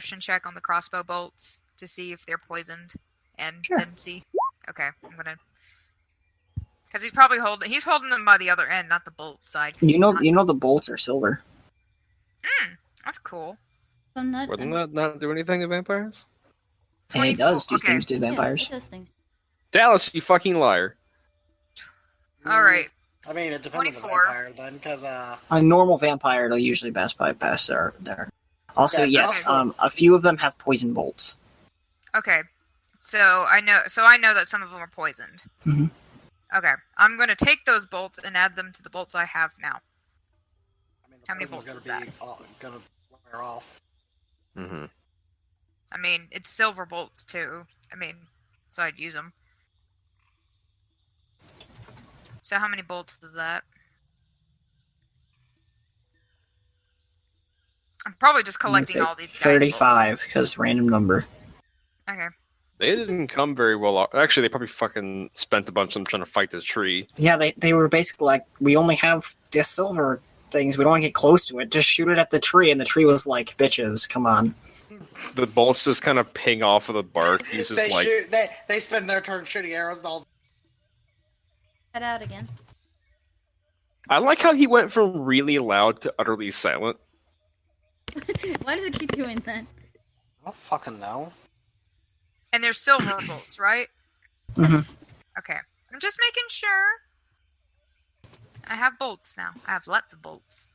perception check on the crossbow bolts to see if they're poisoned, and Sure. then see? Okay, I'm gonna. Because he's probably holding them by the other end, not the bolt side. You know the bolts are silver. That's cool. Wouldn't that not do anything to vampires? And it does do things to vampires. Yeah, it does things. Dallas, you fucking liar. Alright. I mean, it depends on the 24. vampire then, because A normal vampire will usually best bypass there. Also, Yeah, yes, okay. a few of them have poison bolts. Okay. So I know that some of them are poisoned. Mhm. Okay. I'm gonna take those bolts and add them to the bolts I have now. I mean, the How many poison's bolts is gonna be gonna wear off. Mm-hmm. I mean, it's silver bolts too. I mean, so I'd use them. So how many bolts is that? I'm probably just collecting all these guys' 35, bolts. because random number. Okay. They didn't come very well off. Actually, they probably fucking spent a bunch of them trying to fight this tree. Yeah, they were basically like, we only have this silver things, we don't want to get close to it, just shoot it at the tree, and the tree was like, bitches, come on. The bolts just kind of ping off of the bark. He's just like... They spend their turn shooting arrows and all. Head out again. I like how he went from really loud to utterly silent. Why does it keep doing that? I don't fucking know. And they're silver bolts, right? Mhm. Okay. I'm just making sure. I have bolts now. I have lots of bolts.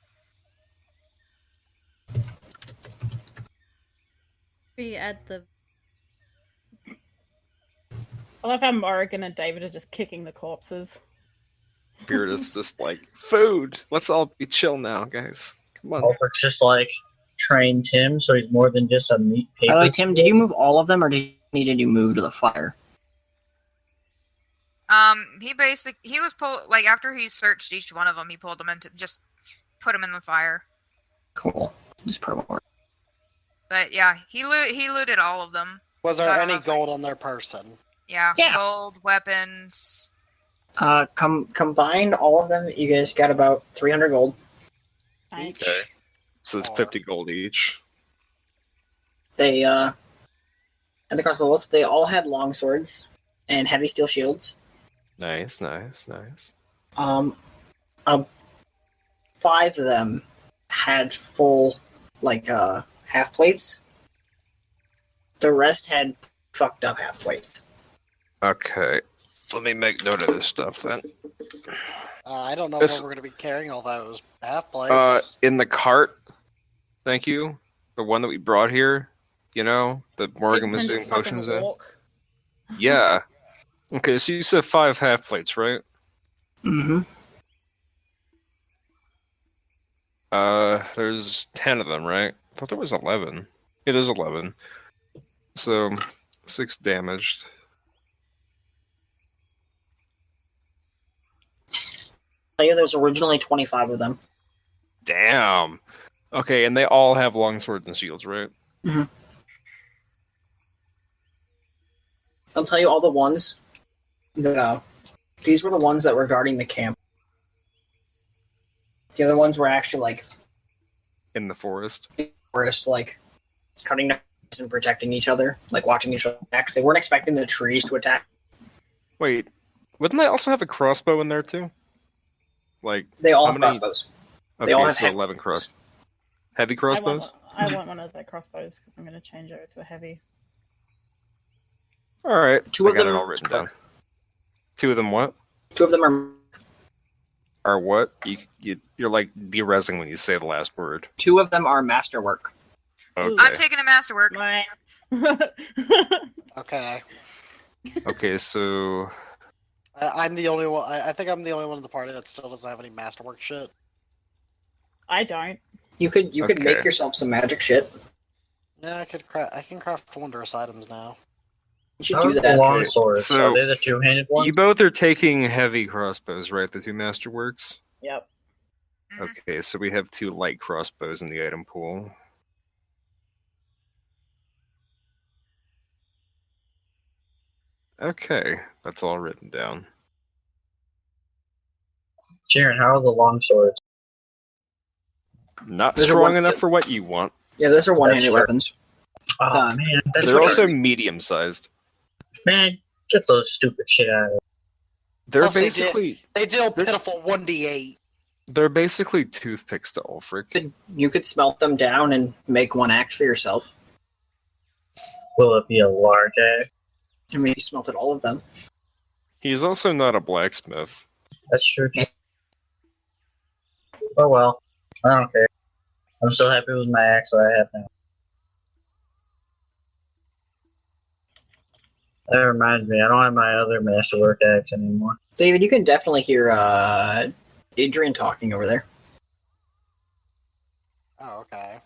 We add the. I love how Morrigan and David are just kicking the corpses. Beard is just like, food! Let's all be chill now, guys. Come on. Alfred's just like train Tim, so he's more than just a meat paper. By the way, Tim, did you move all of them, or did you need a new move to the fire? He was like, after he searched each one of them, he pulled them into, just put them in the fire. Cool. Just put more. But yeah, he looted all of them. Was So there I don't any know if gold on their person? Yeah, Yeah. gold, weapons. Combined, all of them, you guys got about 300 gold. Thanks. Okay. So it's 50 gold each. They, and the crossbow bolts, they all had long swords and heavy steel shields. Nice, nice, nice. 5 of them had full, half plates. The rest had fucked up half plates. Okay. Let me make note of this stuff then. I don't know This- where we're gonna be carrying all those half plates. In the cart. Thank you. The one that we brought here. You know, that Morgan was People doing can just fucking potions in. walk. Yeah. Okay, so you said 5 half plates, right? Mm-hmm. There's 10 of them, right? I thought there was 11. It is 11. So, 6 damaged. Yeah, there's originally 25 of them. Damn. Okay, and they all have long swords and shields, right? Mm-hmm. I'll tell you all the ones that, these were the ones that were guarding the camp. The other ones were actually, In the forest. forest, cutting down and protecting each other, watching each other next. They weren't expecting the trees to attack. Wait, wouldn't they also have a crossbow in there too? They all how have many- crossbows. Okay, all have so heavy 11 heavy crossbows? I want one of the crossbows because I'm going to change over to a heavy. Alright, Two I of got them it all written down. 2 of them what? 2 of them are Are what? You're like de-resing when you say the last word. 2 of them are masterwork. Okay. I'm taking a masterwork. Mine. Okay. Okay, so... I'm the only one. I think I'm the only one in the party that still doesn't have any masterwork shit. I don't. You could Okay. make yourself some magic shit. Yeah, I can craft wondrous items now. You should How do are the that. long swords? So- Are they the two-handed ones? You both are taking heavy crossbows, right? The 2 masterworks? Yep. Mhm. Okay, so we have 2 light crossbows in the item pool. Okay, that's all written down. Sharon, how are the long swords? Not Those are strong one- enough for what you want. Yeah, those are one-handed That's fair. weapons. Oh man, that's They're what also medium-sized. man. Get those stupid shit out of it. They're Plus, basically They deal pitiful 1d8. they're basically toothpicks to Ulfric. You could smelt them down and make one axe for yourself. Will it be a large axe? I mean, you smelted all of them. He's also not a blacksmith. That's true. Oh well, I don't care. I'm so happy with my axe that I have now. That reminds me, I don't have my other masterwork axe anymore. David, you can definitely hear Adrian talking over there. Oh, okay.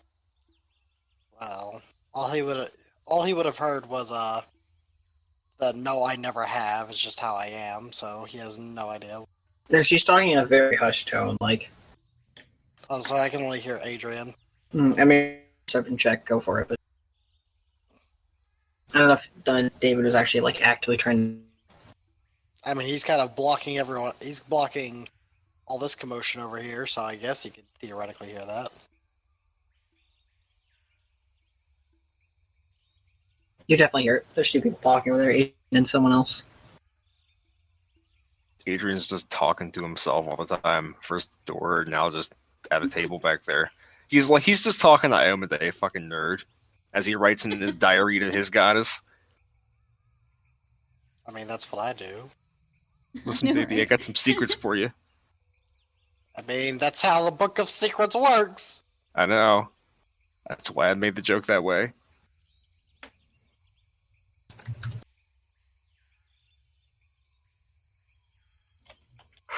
Well, all he would have heard was the "No, I never have" is just how I am. So he has no idea. No, she's talking in a very hushed tone, like. Oh, so I can only hear Adrian. I mean, perception check, go for it. But I don't know if David was actually like actively trying. I mean, he's kind of blocking everyone. He's blocking all this commotion over here, so I guess he could theoretically hear that. You definitely hear it. There's two people talking over there, Adrian and someone else. Adrian's just talking to himself all the time. First the door, now just at a table back there. He's just talking to Iomade, fucking nerd, as he writes in his diary to his goddess. I mean, that's what I do. Listen, baby, I got some secrets for you. I mean, that's how the Book of Secrets works. I know. That's why I made the joke that way.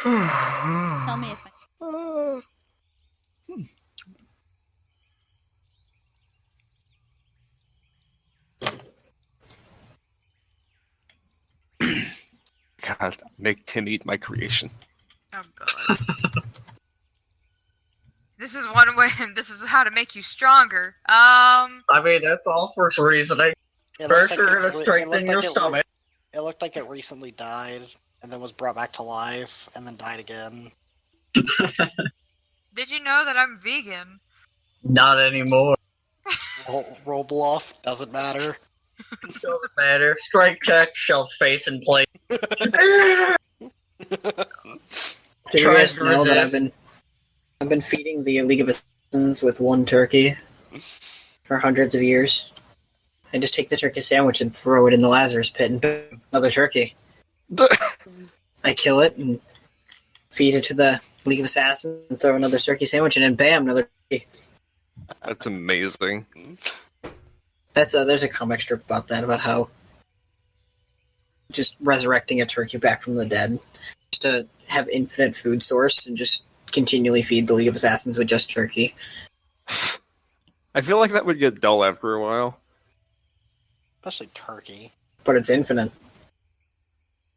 Tell me if I. God, make Tim eat my creation. Oh god. This is one way. This is how to make you stronger. I mean, that's all for reasoning. It First, looks you're it's gonna re- strengthen your stomach. It looked like it recently died, and then was brought back to life, and then died again. Did you know that I'm vegan? Not anymore. Roll bluff, doesn't matter. Doesn't matter. Strike check, shove face in plate. Do you guys know that I've been feeding the League of Assassins with one turkey for hundreds of years? I just take the turkey sandwich and throw it in the Lazarus pit, and boom, another turkey. I kill it and feed it to the League of Assassins and throw another turkey sandwich, and then bam, another turkey. That's amazing. There's a comic strip about that, about how just resurrecting a turkey back from the dead, just to have infinite food source and just continually feed the League of Assassins with just turkey. I feel like that would get dull after a while. Especially turkey. But it's infinite.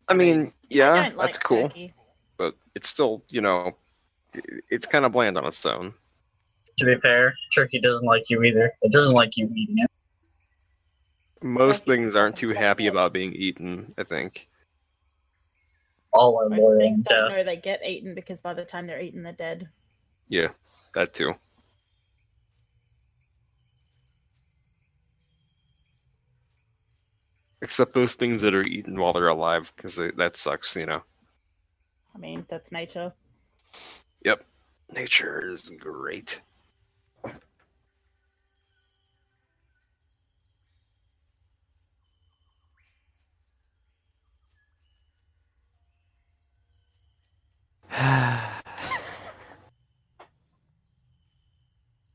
I mean, yeah, I don't like that's cool, turkey. but it's still, it's kind of bland on its own. To be fair, turkey doesn't like you either. It doesn't like you eating it. Most things aren't too happy about being eaten, I think. All are Most loyal things and don't death. know they get eaten because by the time they're eaten, they're dead. Yeah, that too. Except those things that are eaten while they're alive, because that sucks, I mean, that's nature. Yep. Nature is great.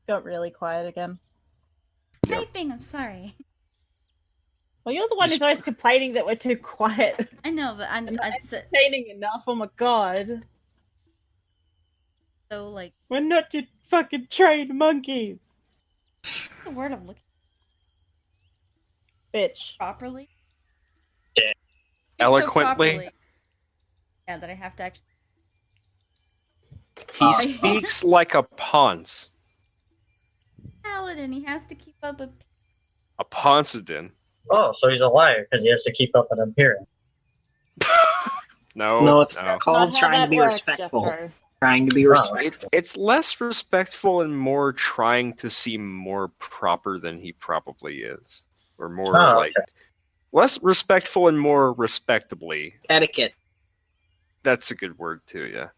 Got really quiet again. Yep. Typing, I'm sorry. Well, you're the one who's always complaining that we're too quiet. I know, but I'm not so, entertaining enough. Oh my god. like We're not your fucking trained monkeys. what's the word I'm looking Bitch. properly. Yeah. So Eloquently? properly. Yeah, that I have to actually. He speaks like a ponce. Paladin, he has to keep up with. A poncidin. Oh, so he's a liar because he has to keep up an appearance. No, No, it's no. called Not how trying to that be works, respectful. Jethro. trying to be respectful. It's less respectful and more trying to seem more proper than he probably is. Or more, less respectful and more respectably. Etiquette. That's a good word, too, yeah.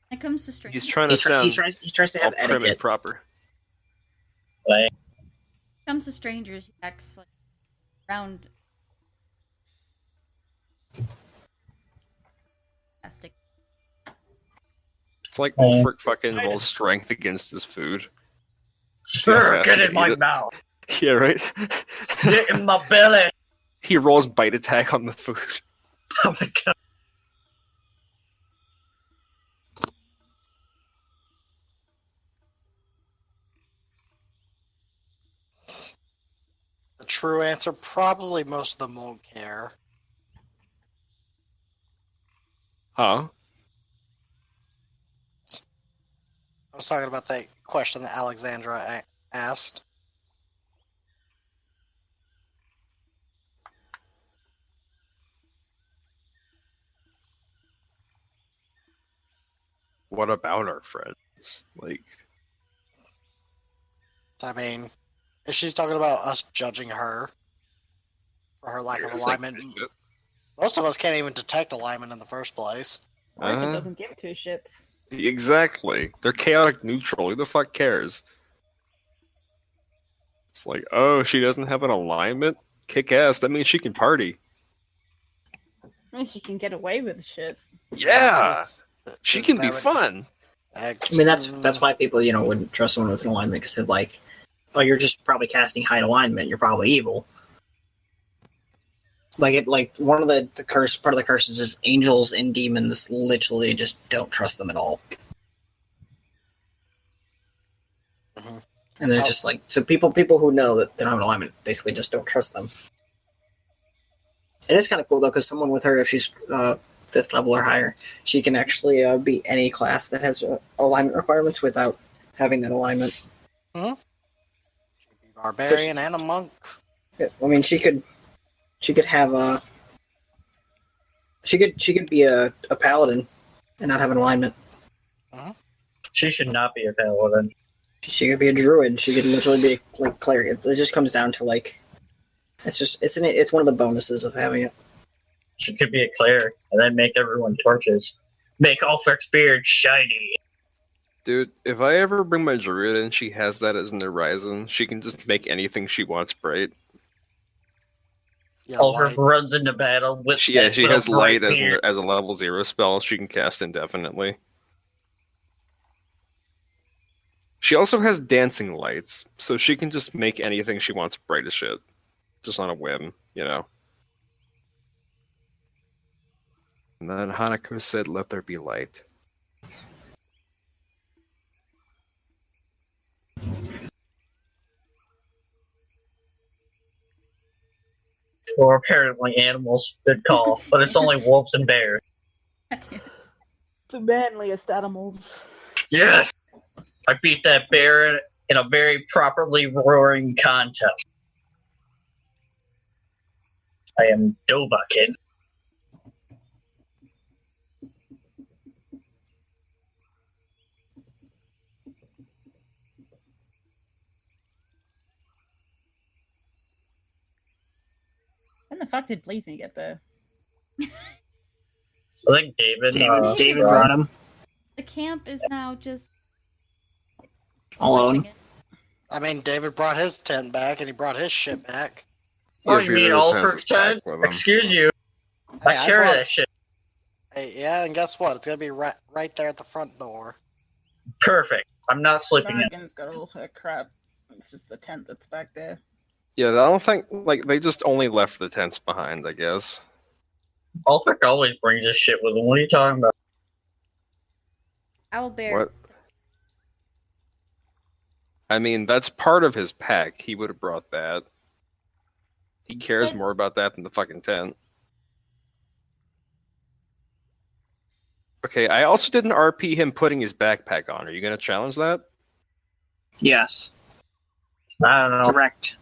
When it comes to strangers, He's trying to sound He tries to have all prim and etiquette. proper. when it comes to strangers, he acts like round. Plastic. It's like Ulfric fucking rolls strength against his food. Sir, get in my mouth. Yeah, right? Get in my belly. He rolls bite attack on the food. Oh my god. The true answer, probably most of them won't care. Huh? I was talking about that question that Alexandra asked. What about our friends? Like, I mean, if she's talking about us judging her for her lack of alignment, most of us can't even detect alignment in the first place. Oregon doesn't give two shits. Exactly. They're chaotic neutral. Who the fuck cares? It's like, oh, she doesn't have an alignment? Kick ass. That means she can party. I mean, she can get away with shit. Yeah! She can be That would- fun. I mean, that's why people, wouldn't trust someone with an alignment, because they're like, oh, you're just probably casting high alignment, you're probably evil. Like one of the part of the curses is angels and demons literally just don't trust them at all. Mm-hmm. And they're just like, so people who know that they don't have an alignment basically just don't trust them. It is kind of cool though, because someone with her, if she's 5th level or higher, she can actually beat any class that has alignment requirements without having that alignment. Mm-hmm. She'd be barbarian and a monk. Yeah, I mean, she could have a. She could be a paladin and not have an alignment. She should not be a paladin. She could be a druid. She could literally be like cleric. It just comes down to like, it's one of the bonuses of having it. She could be a cleric and then make everyone torches. Make Ulfric's beard shiny. Dude, if I ever bring my druid and she has that as an horizon, she can just make anything she wants bright. Yeah, Ulfric runs into battle with She has light as beard. a level 0 spell she can cast indefinitely. She also has dancing lights, so she can just make anything she wants bright as shit. Just on a whim, And then Hanako said, let there be light. Or apparently animals, good call. But it's only wolves and bears. The manliest animals. Yes! I beat that bear in a very properly roaring contest. I am Dovahkiin. When the fuck did Blaze Me get there? I think David David brought him the camp is now just alone. I mean, David brought his tent back and he brought his shit back. Oh, Yeah, you mean Beerus has Ulfric's his pack tent? with him. Excuse you. Hey, I carry brought- that shit. Hey, yeah, and guess what? It's gonna be right there at the front door. Perfect. I'm not sleeping in. Dragon's got all her crap. It's just the tent that's back there. Yeah, I don't think, they just only left the tents behind, I guess. Ulfric always brings his shit with him. What are you talking about? Owlbear. What? I mean, that's part of his pack. He would have brought that. He cares more about that than the fucking tent. Okay, I also didn't RP him putting his backpack on. Are you going to challenge that? Yes, I don't know. correct.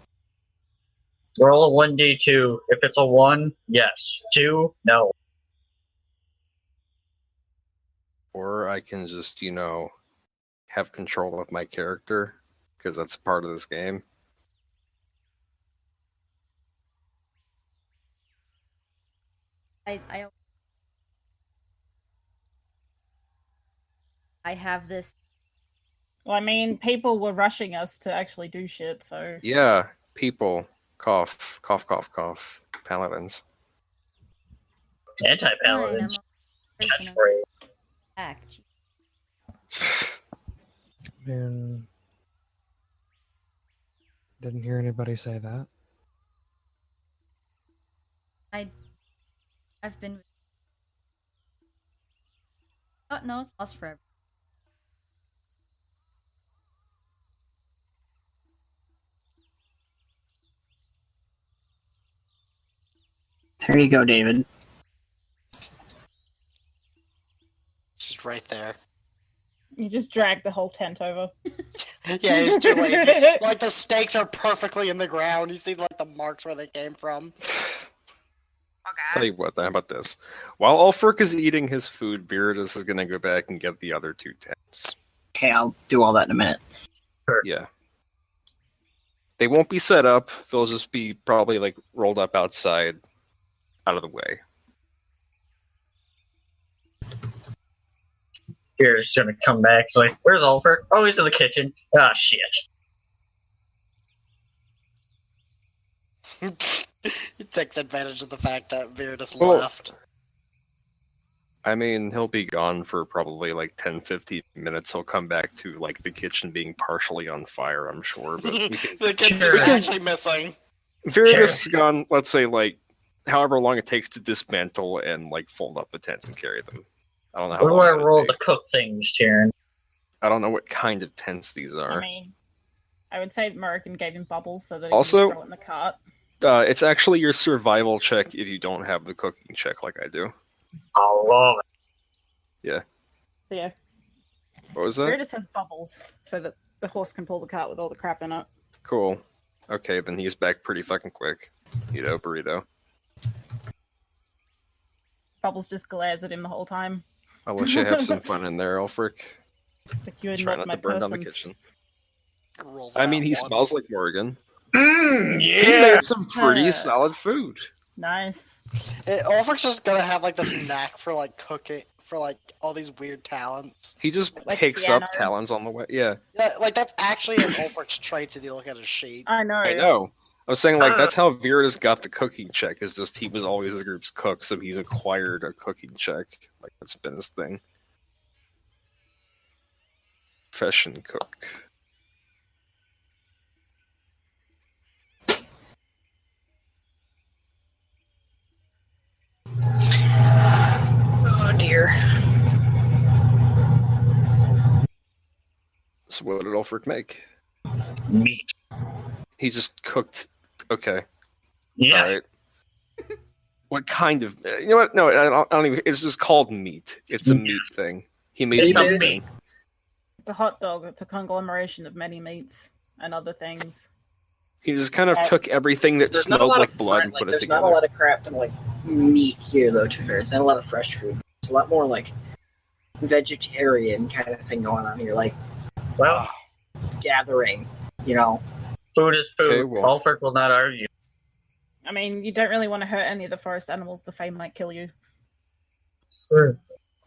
Roll a 1d2. If it's a 1, yes. 2, no. or I can just, have control of my character, because that's part of this game. I have this. Well, I mean, people were rushing us to actually do shit, so. Yeah, people. Cough, cough, cough, cough. Paladins. Anti-paladins. Fine, I'm Catchphrase. back. Man, didn't hear anybody say that. I've been. Oh no, it's lost forever. There you go, David. She's right there. You just dragged the whole tent over. Yeah, he's too lazy. Like, the stakes are perfectly in the ground. You see, like, the marks where they came from. Tell you what, how about this? While Ulfric is eating his food, Viridis is gonna go back and get the other 2 tents. Okay, I'll do all that in a minute. Yeah. They won't be set up, they'll just be probably, like, rolled up outside, out of the way. Here's gonna come back. It's like, where's Ulfric? Oh, he's in the kitchen. Ah, shit. He takes advantage of the fact that Viridis Well, left. I mean, he'll be gone for probably like 10-15 minutes. He'll come back to like the kitchen being partially on fire, I'm sure. But we can... The kitchen's Sure. actually missing. Viridis is gone, let's say, like, however long it takes to dismantle and like fold up the tents and carry them. I don't know how What do long I that'd roll be. to cook things, Tyrion? I don't know what kind of tents these are. I mean, I would say American gave him bubbles so that he Also- can just throw it in the cart. It's actually your survival check if you don't have the cooking check like I do. I love it. Yeah. So yeah, What was that? Viridis has bubbles so that the horse can pull the cart with all the crap in it. Cool. Okay, then he's back pretty fucking quick. Burrito. Bubbles just glares at him the whole time. I'll let you have some fun in there, Ulfric. It's like you are Try not not my to burn down the person. kitchen. Rolls I mean, out he one. smells like Morgan. He Yeah. made some pretty Yeah. solid food. Nice. Ulfric's just gonna have like this knack for like cooking, for like all these weird talents. He just Like picks piano. up talons on the way. Yeah, Yeah, like that's actually an Ulfric's traits if you look at his sheet. I know. I know. I was saying, like, that's how Viridis got the cooking check, is just he was always the group's cook, so he's acquired a cooking check. Like, that's been his thing. Profession cook. Oh dear. So what did Ulfric make? Meat. He just cooked. Okay. Yeah. All right. What kind of? You know what? No, I don't even. It's just called meat. It's a meat thing. He made It's a a meat meat. thing. It's a hot dog. It's a conglomeration of many meats and other things. He just kind of took everything that There's not a smelled lot like of blood fre- and like, put it there's together. not a lot of crap to like meat here though. To be fair, it's not a lot of fresh food. It's a lot more like vegetarian kind of thing going on here, like Well, gathering. You know, food is food. Okay, well. Ulfric will not argue. I mean, you don't really want to hurt any of the forest animals. The Fae might kill you.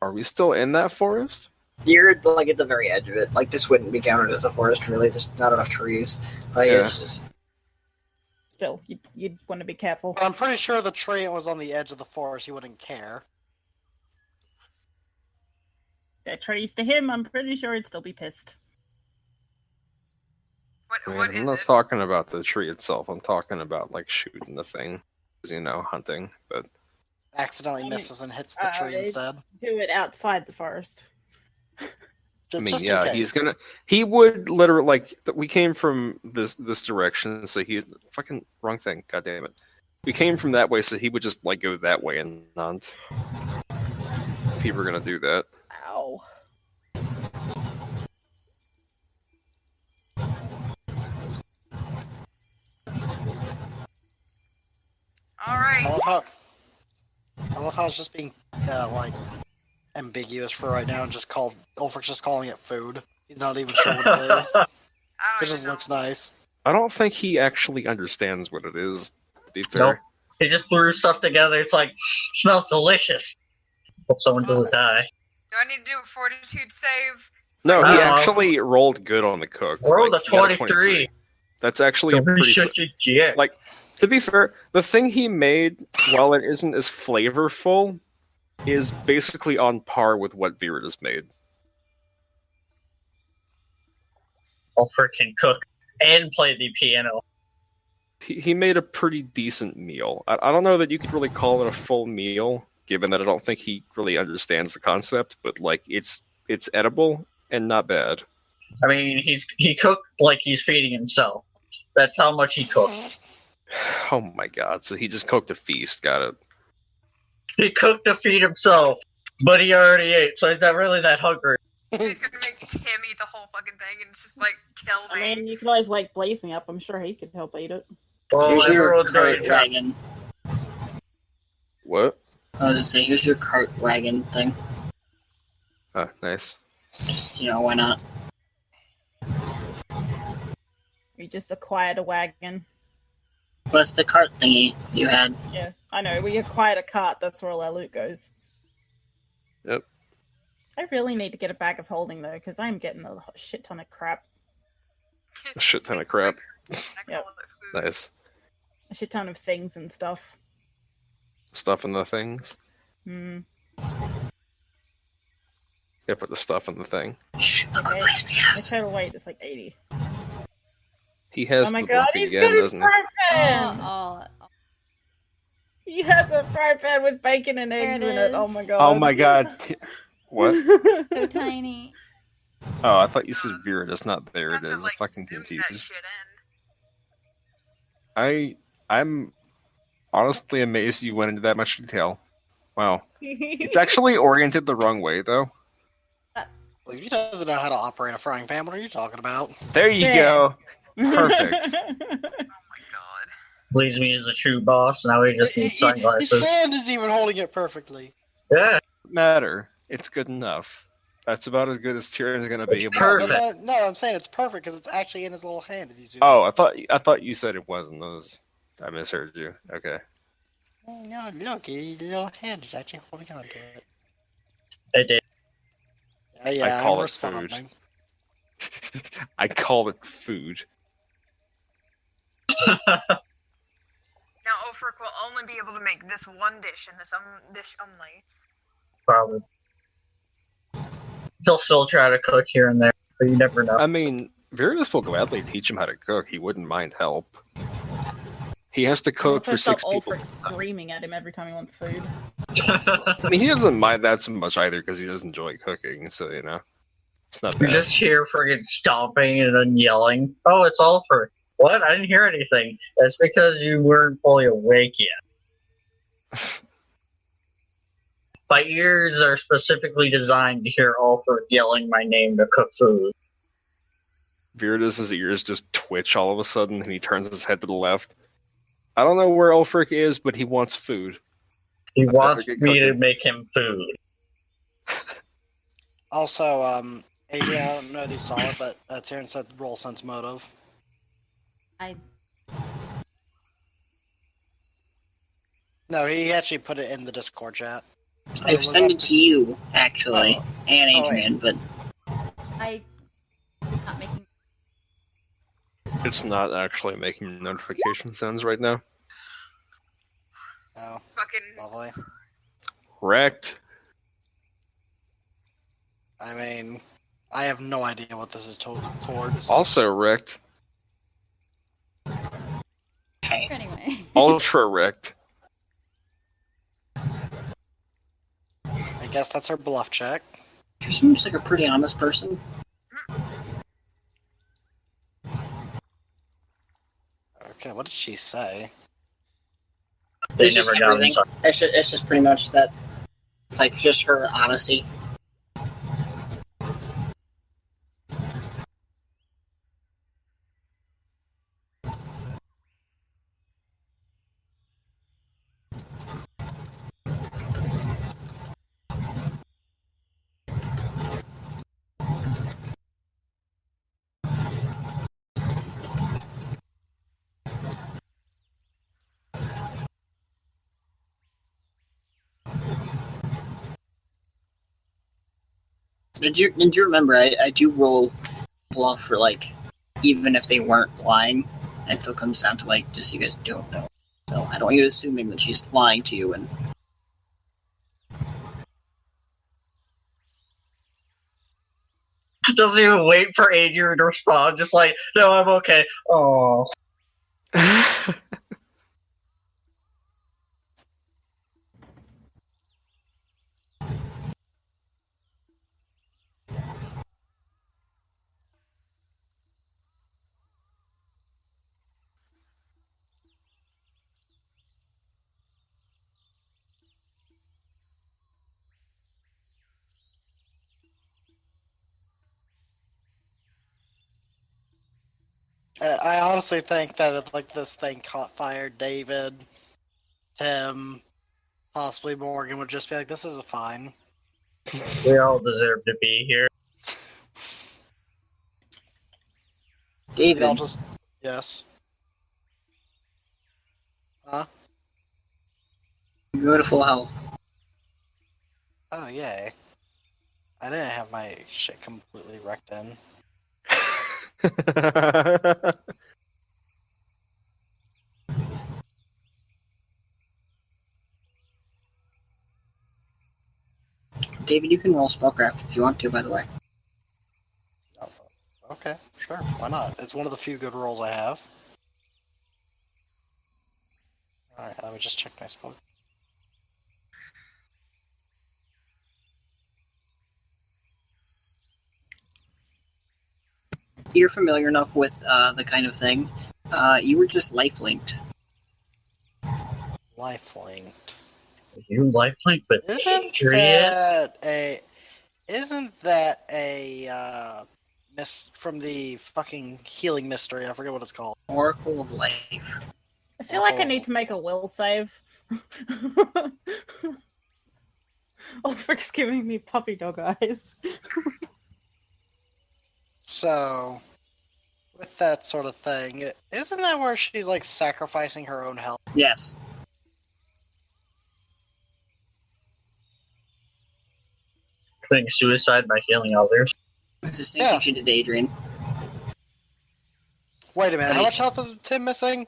Are we still in that forest? you're like at the very edge of it. Like this wouldn't be counted as a forest, really. Just not enough trees. Like Yeah. it's just Still, you'd want to be careful. But I'm pretty sure the tree was on the edge of the forest. You wouldn't care. They're trees to him. I'm pretty sure he'd still be pissed. I mean, What I'm is not it? talking about the tree itself. I'm talking about like shooting the thing, hunting. But Accidentally I mean, misses and hits the tree it- instead. Do it outside the forest. I mean, Just in yeah, case. he would literally like. We came from this direction, so he's fucking wrong thing. God damn it. We came from that way, so he would just like go that way and hunt. If he were gonna do that. Ow. All right. I love how it's just being like ambiguous for right now and just called Ulfric's just calling it food. He's not even sure what it is. I It don't even just know. looks nice. I don't think he actually understands what it is, to be fair. Nope. He just threw stuff together. It's like, smells delicious. Hope someone doesn't die. Do I need to do a fortitude save? No, he Uh-oh. actually rolled good on the cook. Rolled a he got 23. That's actually a Don't be pretty... such a dick. Like, to be fair, the thing he made, while it isn't as flavorful, is basically on par with what Virida's made. Ulfric can cook and play the piano. He made a pretty decent meal. I don't know that you could really call it a full meal, given that I don't think he really understands the concept, but like it's edible and not bad. I mean, he cooked like he's feeding himself. That's how much he cooked. Oh my god, so he just cooked a feast, got it. He cooked to feed himself, but he already ate, so he's not really that hungry. So he's gonna make Tim eat the whole fucking thing and just like kill I me. mean, you could always wake Blaze me up. I'm sure he could help eat it. Well, Here's your everyone's cart doing wagon. What? I was gonna say, here's your cart wagon thing. Oh, nice. Just, why not? We just acquired a wagon. What's the cart thingy you had? Yeah, I know. We acquired a cart. That's where all our loot goes. Yep. I really need to get a bag of holding, though, because I'm getting a shit ton of crap. A shit ton of crap. I call Yep. it food. Nice. A shit ton of things and stuff. Stuff in the things. Hmm. Yeah, put the stuff in the thing. Shh, look what Blaze me My has. total weight is like 80. He has Oh my the god, book he's again, got his doesn't he? fry pan! Oh, He has a fry pan with bacon and There eggs it in it. Oh is. my god. Oh my god. What? so tiny. Oh, I thought you said Virida's not there. I It have to, is. like, I'm fucking zoom that confused. shit in. I'm honestly amazed you went into that much detail. Wow. It's actually oriented the wrong way, though. Well, he doesn't know how to operate a frying pan. What are you talking about? There you Yeah. go. Perfect. Oh my god. Leaves me as a true boss. Now he just needs His sunglasses. hand is even holding it perfectly. Yeah. Matter. It's good enough. That's about as good as Tyrion's gonna be. It's able to perfect. do. No, I'm saying it's perfect because it's actually in his little hand. If you zoom Oh, I thought you said it wasn't. I misheard you. Okay. in. No, look, his little hand is actually holding on to it. It did. Yeah, call I'm it responding. I call it food. Now Ulfric will only be able to make this one dish and this dish only. Probably. He'll still try to cook here and there, but you never know. I mean, Viridis will gladly teach him how to cook. He wouldn't mind help. He has to cook for 6 people. Ulfric screaming at him every time he wants food. I mean, he doesn't mind that so much either because he does enjoy cooking. So it's not You bad. just hear friggin' stomping and then yelling. Oh, it's Ulfric. What? I didn't hear anything. That's because you weren't fully awake yet. My ears are specifically designed to hear Ulfric yelling my name to cook food. Viridis' ears just twitch all of a sudden, and he turns his head to the left. I don't know where Ulfric is, but he wants food. He I better wants get me to cooking. make him food. Also, AJ, I don't know if you saw it, but Tyrion said roll sense motive. I No, he actually put it in the Discord chat. I've sent it to you, actually, and Oh, wait. Adrian, but not making. It's not actually making notification sounds right now. Oh, Fucking lovely. Wrecked. I mean, I have no idea what this is towards. Also wrecked. hey, Anyway. Ultra wrecked. I guess that's her bluff check. she seems like a pretty honest person. Okay, what did she say? They It's just never got him. everything. It's just pretty much that, like, just her honesty. Did you remember? I do roll bluff for like, even if they weren't lying, it still comes down to like, just you guys don't know. So I don't want you assuming that she's lying to you. And Doesn't even wait for Adrian to respond. Just like, no, I'm okay. Oh, I honestly think that if like this thing caught fire, David, Tim, possibly Morgan would just be like, "This is fine." we all deserve to be here. David, Y'all just yes. Huh? you go to full health. Oh yay! I didn't have my shit completely wrecked in. David, you can roll spellcraft if you want to. By the way, Oh, okay, sure, why not? It's one of the few good rolls I have. All right, let me just check my spell. you're familiar enough with the kind of thing. You were just life linked. Lifelink. You lifelink with Isn't Adrian? that a from the fucking healing mystery? I forget what it's called. Oracle of Life. I feel like I need to make a will save. Ulfric's giving me puppy dog eyes. So, with that sort of thing, isn't that where she's like sacrificing her own health? Yes. Committing suicide by healing others. It's the same thing she did to Adrian. Wait a minute, how much health is Tim missing?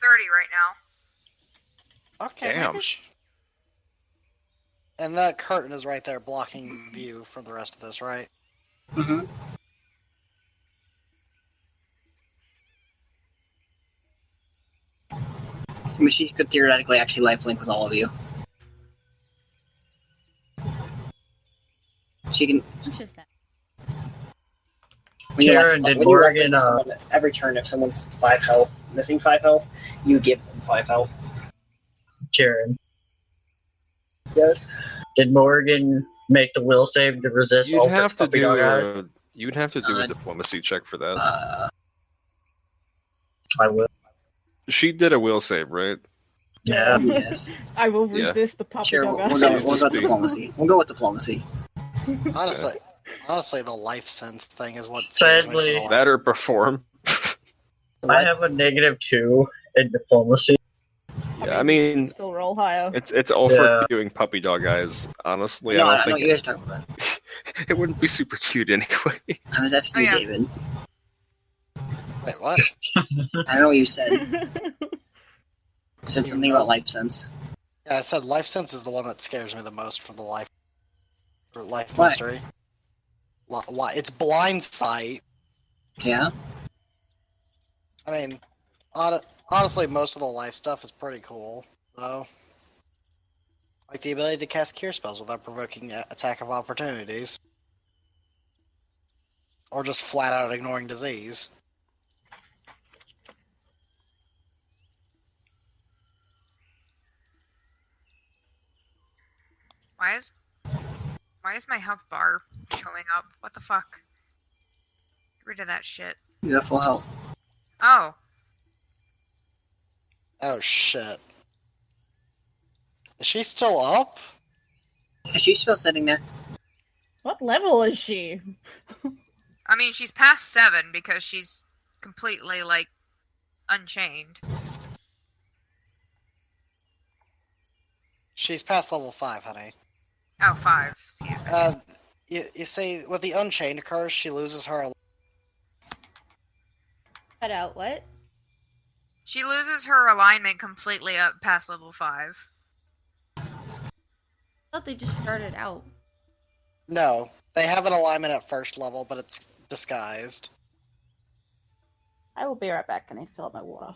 30 right now. Okay, Damn. maybe and that curtain is right there blocking view for the rest of this, right? Mm-hmm. I mean, she could theoretically actually lifelink with all of you. She can. It's just that. When you Karen, did when you lifelink Morgan, with someone, every turn, if someone's 5 health, missing 5 health, you give them 5 health. Karen, Yes. did Morgan make the will save to resist You'd Ulfric's have to puppy do dog eyes? a diplomacy check for that. I will. She did a will save, right? Yeah. Yes. I will Yeah. resist the puppy Sure, dog we'll eyes. go Just with be- diplomacy. We'll go with diplomacy. Honestly, the life sense thing is what scares me for the Sadly, life. That or perform. I have a -2 in diplomacy. Yeah, I mean, Still roll higher. it's all for Yeah. doing puppy dog eyes. Honestly, No, I I don't know what you think guys are talking about. it wouldn't be super cute anyway. I was asking Oh, you, yeah. David. Wait, what? I don't know what you said. You said something about life sense. Yeah, I said life sense is the one that scares me the most for the life Why? mystery. Why? It's blind sight. Yeah? I mean, honestly, most of the life stuff is pretty cool, though. Like the ability to cast cure spells without provoking attack of opportunities. Or just flat out ignoring disease. Why is my health bar showing up? What the fuck? Get rid of that shit. You have full health. Oh. Oh shit. Is she still up? Is she still sitting there? What level is she? I mean, she's past 7 because she's completely, like, unchained. She's past level 5, honey. Oh, 5. Excuse me. You see, with the Unchained curse, she loses her. Cut out what? She loses her alignment completely up past level 5. I thought they just started out. No, they have an alignment at first level, but it's disguised. I will be right back. I need to fill up my water.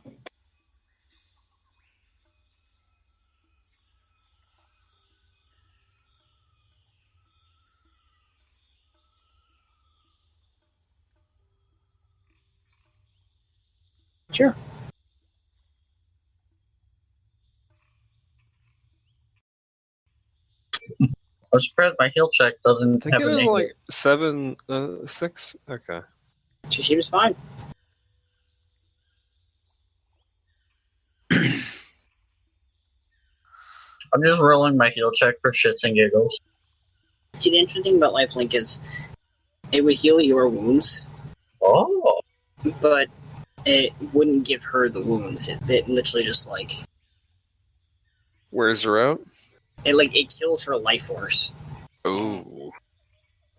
Sure. I'm surprised my heal check I doesn't think have it a was negative. like 7, 6. Okay. She seems fine. I'm just rolling my heal check for shits and giggles. See, the interesting thing about Lifelink is it would heal your wounds, Oh, but it wouldn't give her the wounds. It literally just like Where's her out? it kills her life force. Ooh.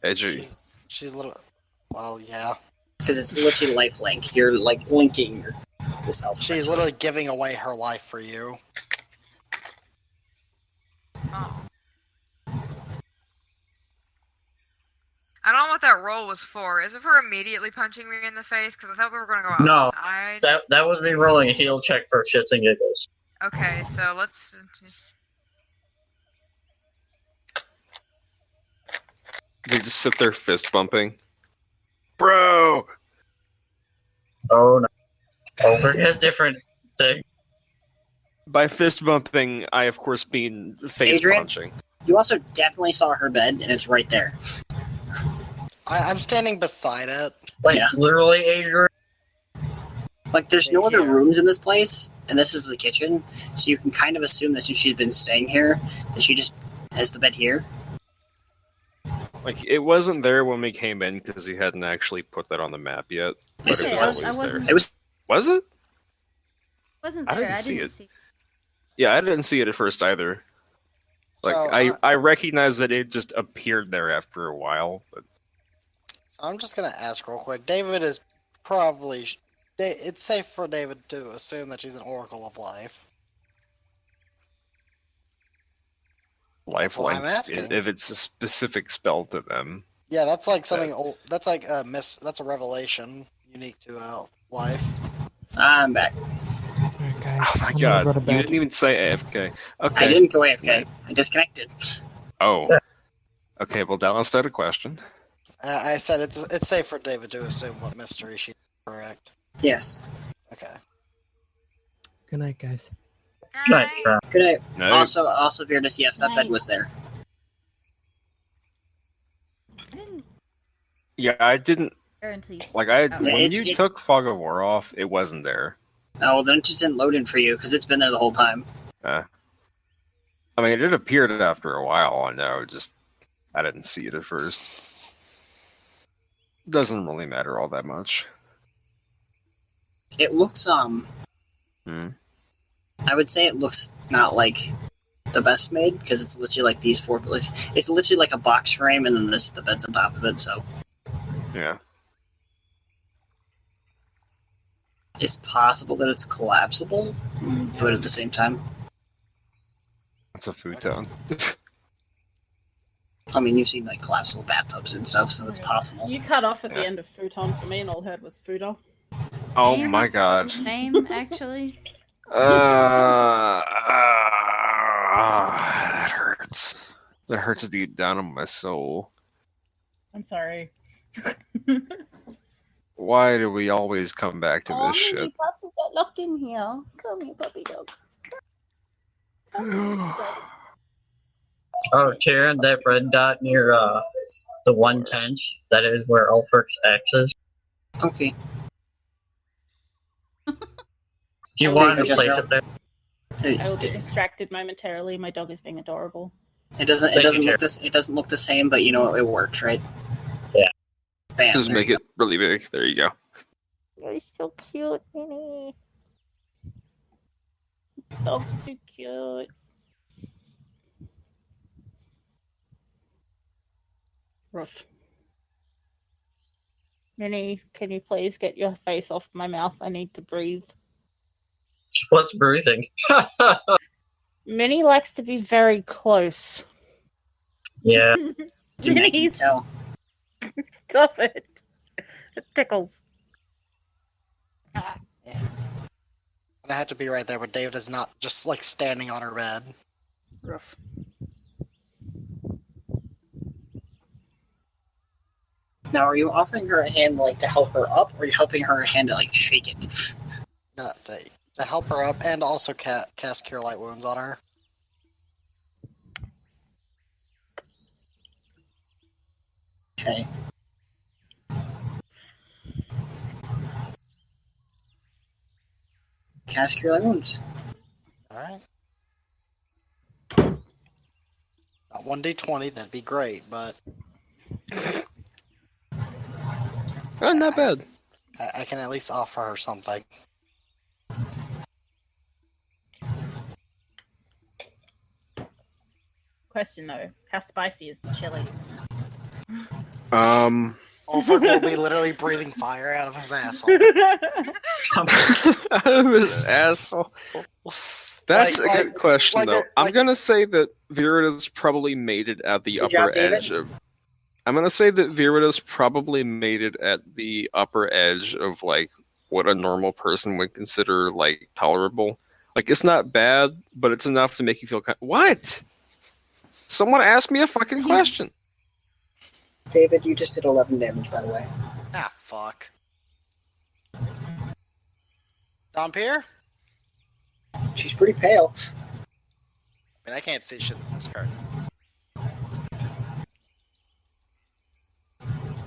Edgy. She's a little. Well, yeah. Because it's literally lifelink. You're like linking to self. She's essentially. literally giving away her life for you. Oh. I don't know what that roll was for. Is it for immediately punching me in the face? Because I thought we were going to go No. outside. that was me rolling a heal check for shits and giggles. Okay, so let's... They just sit there fist bumping. Bro! Oh no. Over has different thing. By fist bumping, I of course mean face Adrian? punching. You also definitely saw her bed, and it's right there. I'm standing beside it. Like, Yeah. literally, Adrian. Like, there's no other Yeah. rooms in this place, and this is the kitchen, so you can kind of assume that since she's been staying here, that she just has the bed here. Like, it wasn't there when we came in because he hadn't actually put that on the map yet. But Yes, it it was was. always I there. wasn't. It was. Was it? Wasn't I there. didn't I see didn't it. see. Yeah, I didn't see it at first either. Like, So, I recognized that it just appeared there after a while, but I'm just gonna ask real quick. David is probably. It's safe for David to assume that she's an Oracle of Life. That's why I'm lifelink, asking. if it's a specific spell to them. Yeah, that's like something old. That's like a That's a revelation unique to life. I'm back. Alright, guys. Oh my I'm god, gonna go to you bed. didn't even say AFK. I Okay. didn't go AFK. I disconnected. Oh. Okay, well, Dallas had a question. I said it's safe for David to assume what mystery she's correct. Yes. Okay. Good night, guys. Nice Night. try. Good night. No, Also, Virdis, yes, that bed Night. was there. I didn't yeah, I didn't. care until you. Like, I Oh. when It's- you took Fog of War off, it wasn't there. Oh, well, then it just didn't load in for you, because it's been there the whole time. I mean, it appeared after a while, I know, just I didn't see it at first. Doesn't really matter all that much. It looks, Hmm. I would say it looks not like the best made, because it's literally like these four, it's literally like a box frame, and then the bed's on top of it, so Yeah. it's possible that it's collapsible, but at the same time, It's a futon. I mean, you've seen like collapsible bathtubs and stuff, so it's possible. You cut off at Yeah. the end of futon for me, and all I heard was futon. Oh Same. my god. Same, actually. That hurts. That hurts deep down in my soul. I'm sorry. Why do we always come back to this shit? puppy got locked in here. Come here, puppy dog. Oh, Sharon, that red dot near the 110, that is where Ulfric's X is. Okay. Do you Okay, want to just place now. it there? I will be distracted momentarily. My dog is being adorable. It doesn't Thank you, look the same, but you know it works, right? Yeah. Bam. Just there make you it really big. There you go. You're so cute, Minnie. Dog's too cute. Rough. Minnie, can you please get your face off my mouth? I need to breathe. What's breathing? Minnie likes to be very close. Yeah. Minnie's... tell. Stop it. It tickles. Yeah. I had to be right there, but David is not just like standing on her bed. Rough. Now, are you offering her a hand like to help her up, or are you helping her hand to like shake it? To help her up and also cast Cure Light Wounds on her. Okay. Cast Cure Light Wounds. Alright. Not 1d20, that'd be great, but Oh, not bad. I can at least offer her something. Question though, how spicy is the chili? Ulfric will be literally breathing fire out of his asshole. Out of his asshole. That's a good question, though. I'm gonna say that Virida's probably made it at the upper edge of. I'm gonna say that Virida's probably made it at the upper edge of like what a normal person would consider like tolerable. Like it's not bad, but it's enough to make you feel what? Someone asked me a fucking question. David, you just did 11 damage, by the way. Ah, fuck. Dompier? She's pretty pale. I mean, I can't see shit in this card.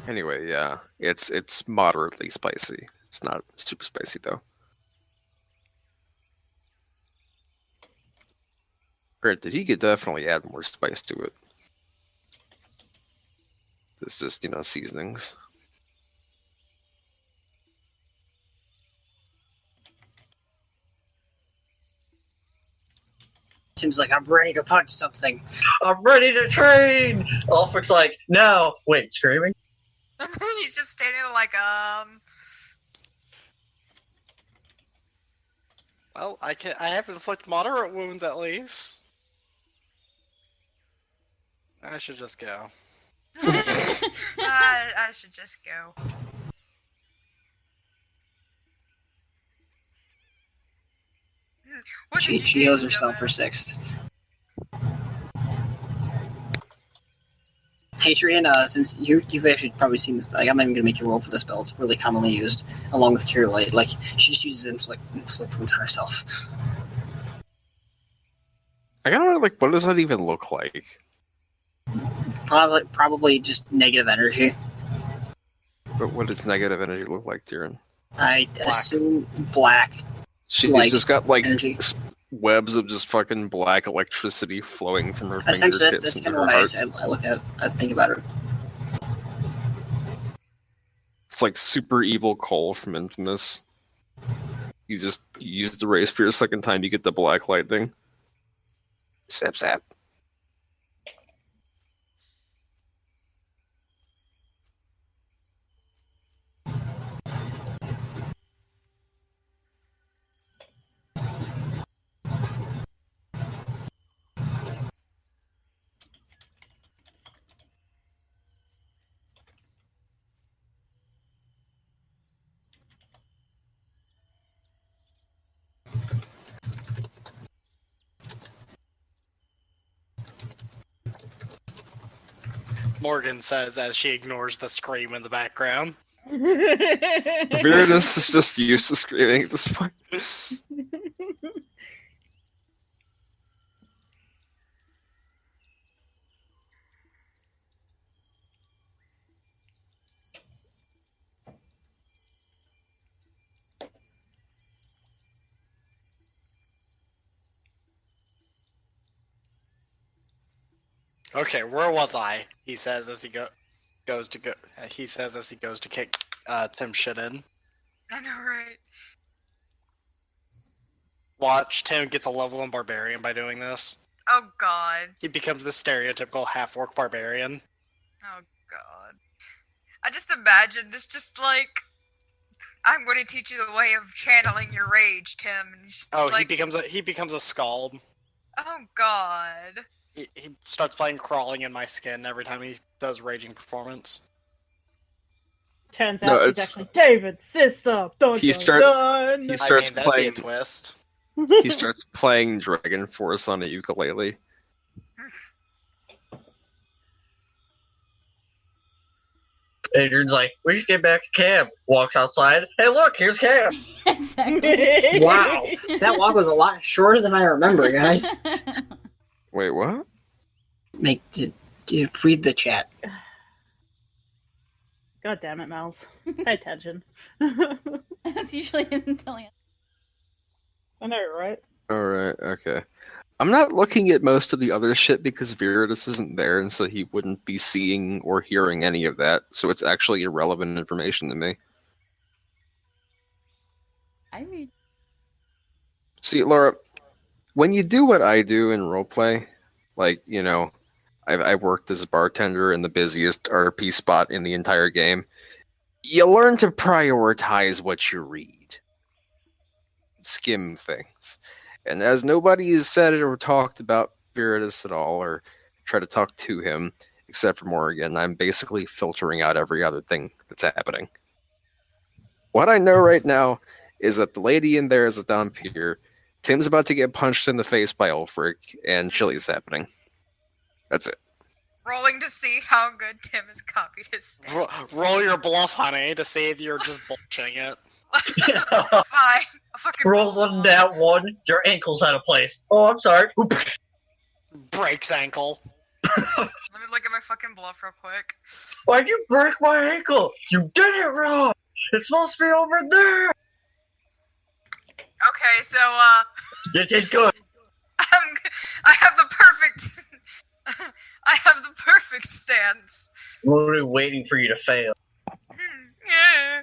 Anyway, yeah, it's moderately spicy. It's not super spicy though. Granted, he could definitely add more spice to it. It's just, seasonings. Tim's like, I'm ready to punch something. I'm ready to train! Ulfric's like, no! Wait, screaming? He's just standing there like, Well, I have inflict moderate wounds at least. I should just go. I should just go. What did you She do, heals herself dumbass? for 6. Hey Trian, since you've actually probably seen this, like, I'm not even gonna make you roll for the spell. It's really commonly used along with Cure Light. Like she just uses it to like inflict wounds on herself. I gotta know, like, what does that even look like? Probably just negative energy. But what does negative energy look like, Tyrion? I assume black. She's just got like webs of just fucking black electricity flowing from her Essentially, fingertips that's into kind of her what heart. I look at. I think about it. It's like super evil Cole from Infamous. You use the ray spear a second time, you get the black lightning. Sap sap. Morgan says as she ignores the scream in the background. Viridus is just used to screaming at this point. Okay, where was I? He says as he goes to kick Tim shit in. I know, right? Watch, Tim gets a level 1 barbarian by doing this. Oh god. He becomes the stereotypical half-orc barbarian. Oh god. I just imagine it's just like, I'm going to teach you the way of channeling your rage, Tim. And he's just Oh, like, he becomes a scald. oh god. He starts playing Crawling in My Skin every time he does raging performance. Turns No, out she's it's- actually David's sister. Dun, He dun, start- dun. he starts that'd be a playing. twist. He starts playing Dragon Force on a ukulele. Adrian's like, we should get back to camp. Walks outside. Hey, look, here's camp. Exactly. Wow, that walk was a lot shorter than I remember, guys. Wait, what? Read the chat. God damn it, Miles. Pay attention. That's usually him telling us. I know, right? Alright, okay. I'm not looking at most of the other shit because Viridus isn't there, and so he wouldn't be seeing or hearing any of that, so it's actually irrelevant information to me. I read. See, Laura, when you do what I do in roleplay, like, you know, I've worked as a bartender in the busiest RP spot in the entire game, you learn to prioritize what you read. Skim things. And as nobody has said it or talked about Viridus at all, or tried to talk to him, except for Morrigan, I'm basically filtering out every other thing that's happening. What I know right now is that the lady in there is a Dompier, Tim's about to get punched in the face by Ulfric, and Chili's happening. That's it. Rolling to see how good Tim has copied his stats. Roll your bluff, honey, to see if you're just bullshitting it. Fine. I'll fucking Rolls on that one. Your ankle's out of place. Oh, I'm sorry. Breaks ankle. Let me look at my fucking bluff real quick. Why'd you break my ankle? You did it wrong. It's supposed to be over there. Okay, so, You did good. I have the perfect... I have the perfect stance. We're waiting for you to fail. Yeah.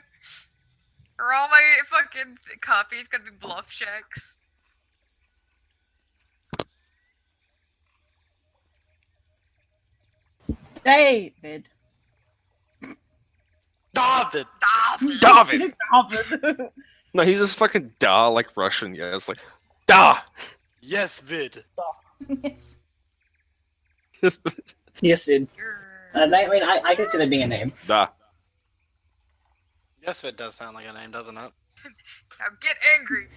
Are all my fucking copies gonna be bluff checks? David. David! David! David. No, he's just fucking da, like Russian, yeah, it's like, da! Yes, Vid. Yes. Yes, dude. Grr. I consider it being a name. Da. Yes, Vid does sound like a name, doesn't it? Now get angry.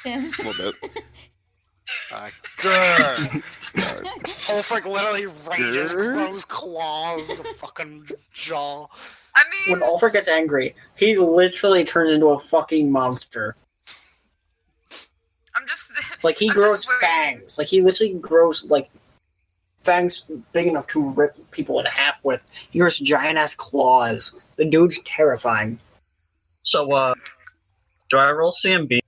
Tim. A little bit. Grr. Ulfric literally rages, Grr. grows claws, fucking jaw. I When mean, Ulfric gets angry, he literally turns into a fucking monster. I'm just... Like, he I'm grows just waiting. fangs. Like, he literally grows, like, fangs big enough to rip people in half with. He grows giant-ass claws. The dude's terrifying. So, do I roll CMB?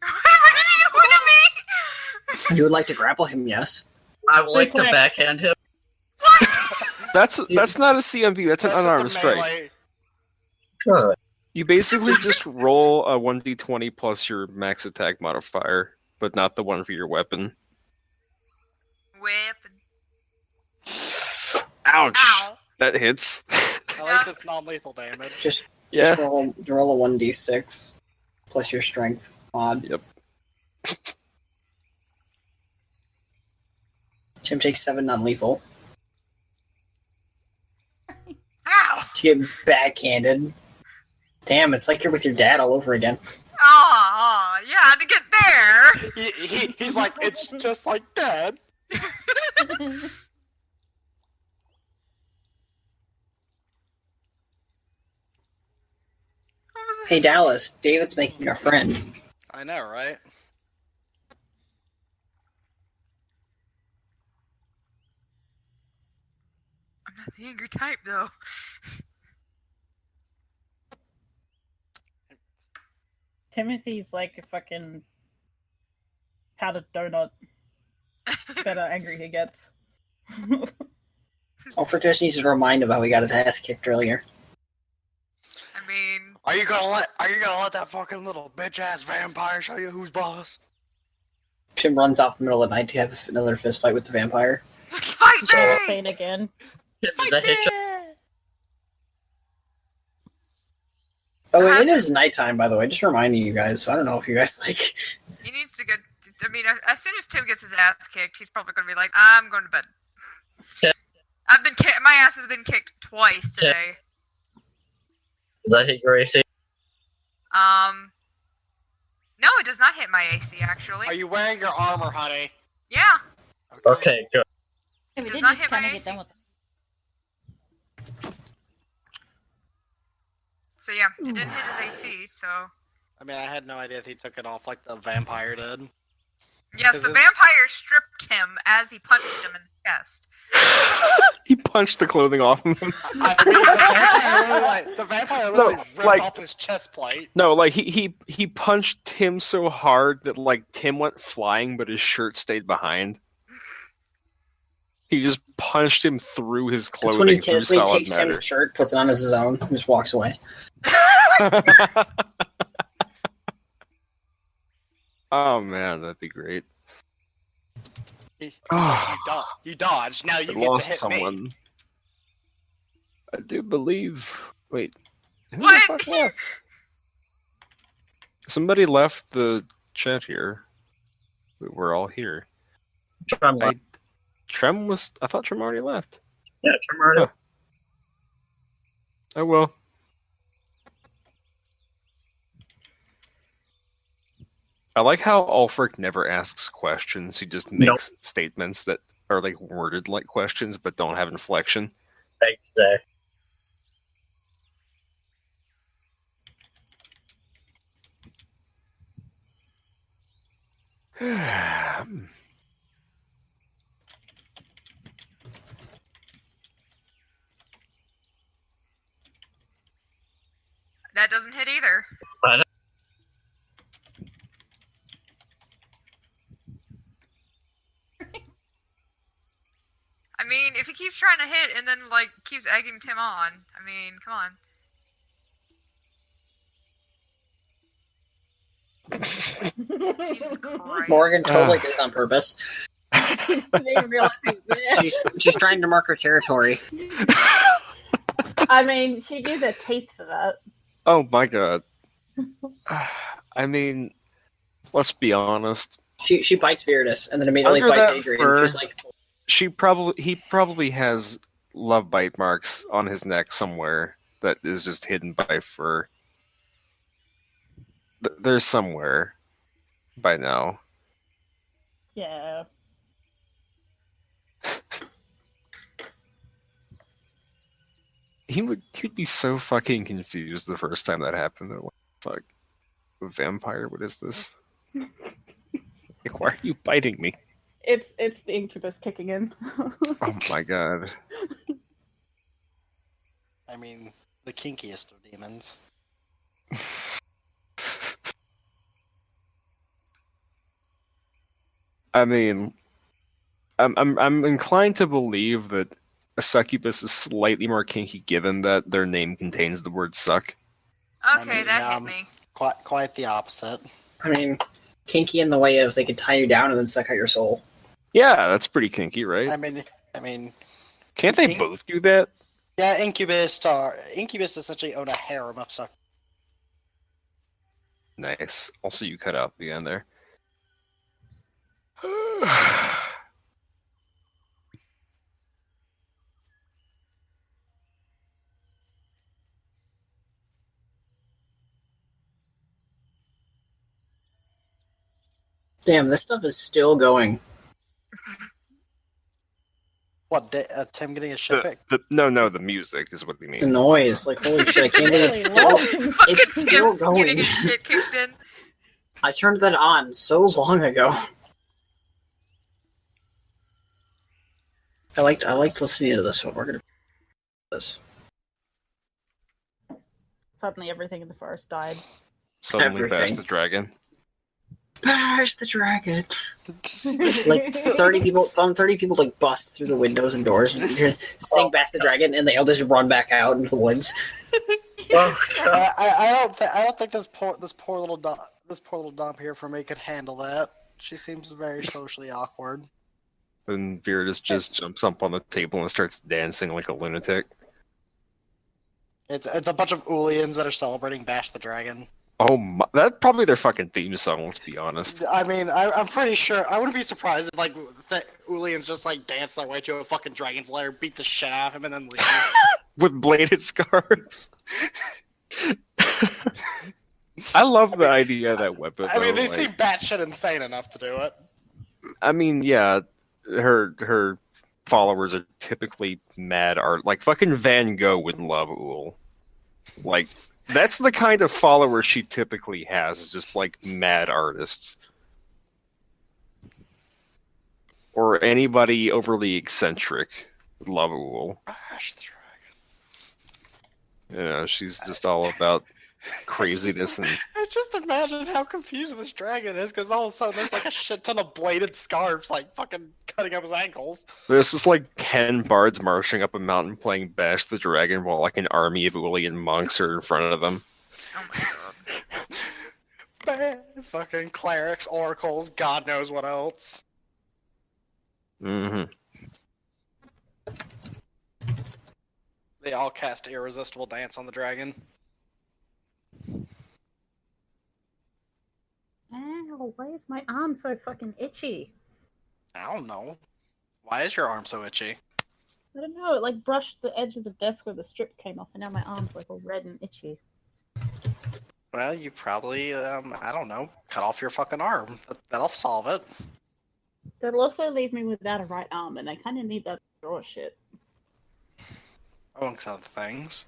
What do you mean? You would like to grapple him, yes? I would like to Suplex. backhand him. That's not a CMB, that's an That's unarmed just a strike. melee. Good. You basically just roll a 1d20 plus your max attack modifier, but not the one for your weapon. Weapon. Ouch! Ow. That hits. At least it's non-lethal damage. Just Yeah. roll a 1d6 plus your strength mod. Yep. Tim takes 7 non-lethal. Ow! You get backhanded. Damn, it's like you're with your dad all over again. Aw, yeah, to get there! He's like, it's just like Dad. What was it? Hey, Dallas, David's making a friend. I know, right? I'm not the angry type, though. Timothy's like a fucking powdered donut. The better angry he gets. Ulfric just needs to remind him how he got his ass kicked earlier. I mean, Are you gonna let that fucking little bitch ass vampire show you who's boss? Tim runs off in the middle of the night to have another fist fight with the vampire. fight me! Insane again. Does that hit you? Oh, it is nighttime, by the way. Just reminding you guys. So I don't know if you guys like. He needs to get. I mean, as soon as Tim gets his ass kicked, he's probably going to be like, "I'm going to bed." Yeah. I've been my ass has been kicked twice today. Does that hit your AC? No, it does not hit my AC actually. Are you wearing your armor, honey? Yeah. Okay, good. Yeah, we Does did not just hit my kind of get AC. done with So yeah, it didn't hit his AC. So I mean, I had no idea if he took it off like the vampire did. yes, the vampire stripped him as he punched him in the chest. He punched the clothing off him. I mean, the vampire literally ripped off his chest plate. No, like he punched Tim so hard that like Tim went flying, but his shirt stayed behind. He just punched him through his That's clothing. when he through takes solid matter. Tim's shirt, puts it on as his own, and just walks away. Oh man, that'd be great. You dodged. Now you I get lost to hit someone. me. I do believe. Wait, who What? the fuck left? Somebody left the chat here. We're all here. Trem left. Trem was. I thought Trem already left. Yeah, Trem already left. Oh well. I like how Ulfric never asks questions. He just makes statements that are like worded like questions but don't have inflection. Exactly. That doesn't hit either. I know. I mean, if he keeps trying to hit and then like keeps egging Tim on, I mean, come on. Jesus Christ. Morgan totally did it on purpose. She didn't even realize he was there. She's trying to mark her territory. I mean, she'd use her teeth for that. Oh my god. I mean, let's be honest. She bites Viridis and then immediately Under bites that Adrian. fur- She's like, He probably has love bite marks on his neck somewhere that is just hidden by fur. There's somewhere by now. Yeah. He'd be so fucking confused the first time that happened. That like, fuck, a vampire? What is this? Like, why are you biting me? It's the incubus kicking in. Oh my god. I mean, the kinkiest of demons. I mean, I'm inclined to believe that a succubus is slightly more kinky, given that their name contains the word "suck." Okay, I mean, that hit me. Quite the opposite. I mean, kinky in the way of they could tie you down and then suck out your soul. Yeah, that's pretty kinky, right? I mean, Can't they both do that? yeah, incubus essentially own a harem of suck. Nice. Also, you cut out the end there. Damn, this stuff is still going. What? Tim getting a shit pick? No, the music is what we The mean. noise, like holy shit! I can't believe it's Really still. low. Fucking It's still Tim's getting going. his shit kicked in. I turned that on so long ago. I liked listening to this, so we're gonna do this. Suddenly, everything in the forest died. Suddenly, bash Everything. the dragon. Bash the dragon. Like 30 people like bust through the windows and doors and sing "Bash the Dragon," and they all just run back out into the woods. Oh, God. I don't think this poor little dump here for me could handle that. She seems very socially awkward. And Viridis just jumps up on the table and starts dancing like a lunatic. It's a bunch of Ulians that are celebrating Bash the Dragon. Oh, that's probably their fucking theme song. Let's be honest. I mean, I'm pretty sure. I wouldn't be surprised if like the Ulians just like dance their way to a fucking dragon's lair, beat the shit out of him, and then leave. With bladed scarves. I love the idea of that weapon. I mean, though, they seem batshit insane enough to do it. I mean, yeah, her followers are typically mad art. Like fucking Van Gogh would love Ull. Like that's the kind of follower she typically has, is just like mad artists. Or anybody overly eccentric would love Ull. Bash the You know, she's just all about craziness and I just imagine how confused this dragon is, because all of a sudden there's like a shit ton of bladed scarves, like fucking cutting up his ankles. there's just like 10 bards marching up a mountain playing Bash the Dragon while like an army of Ulian monks are in front of them. Oh my god. Man, fucking clerics, oracles, God knows what else. Mm-hmm. They all cast Irresistible Dance on the dragon. Ow, why is my arm so fucking itchy? I don't know. Why is your arm so itchy? I don't know, it like brushed the edge of the desk where the strip came off, and now my arm's like all red and itchy. Well, you probably, I don't know, cut off your fucking arm. That'll solve it. That'll also leave me without a right arm, and I kind of need that to draw shit. Amongst other things.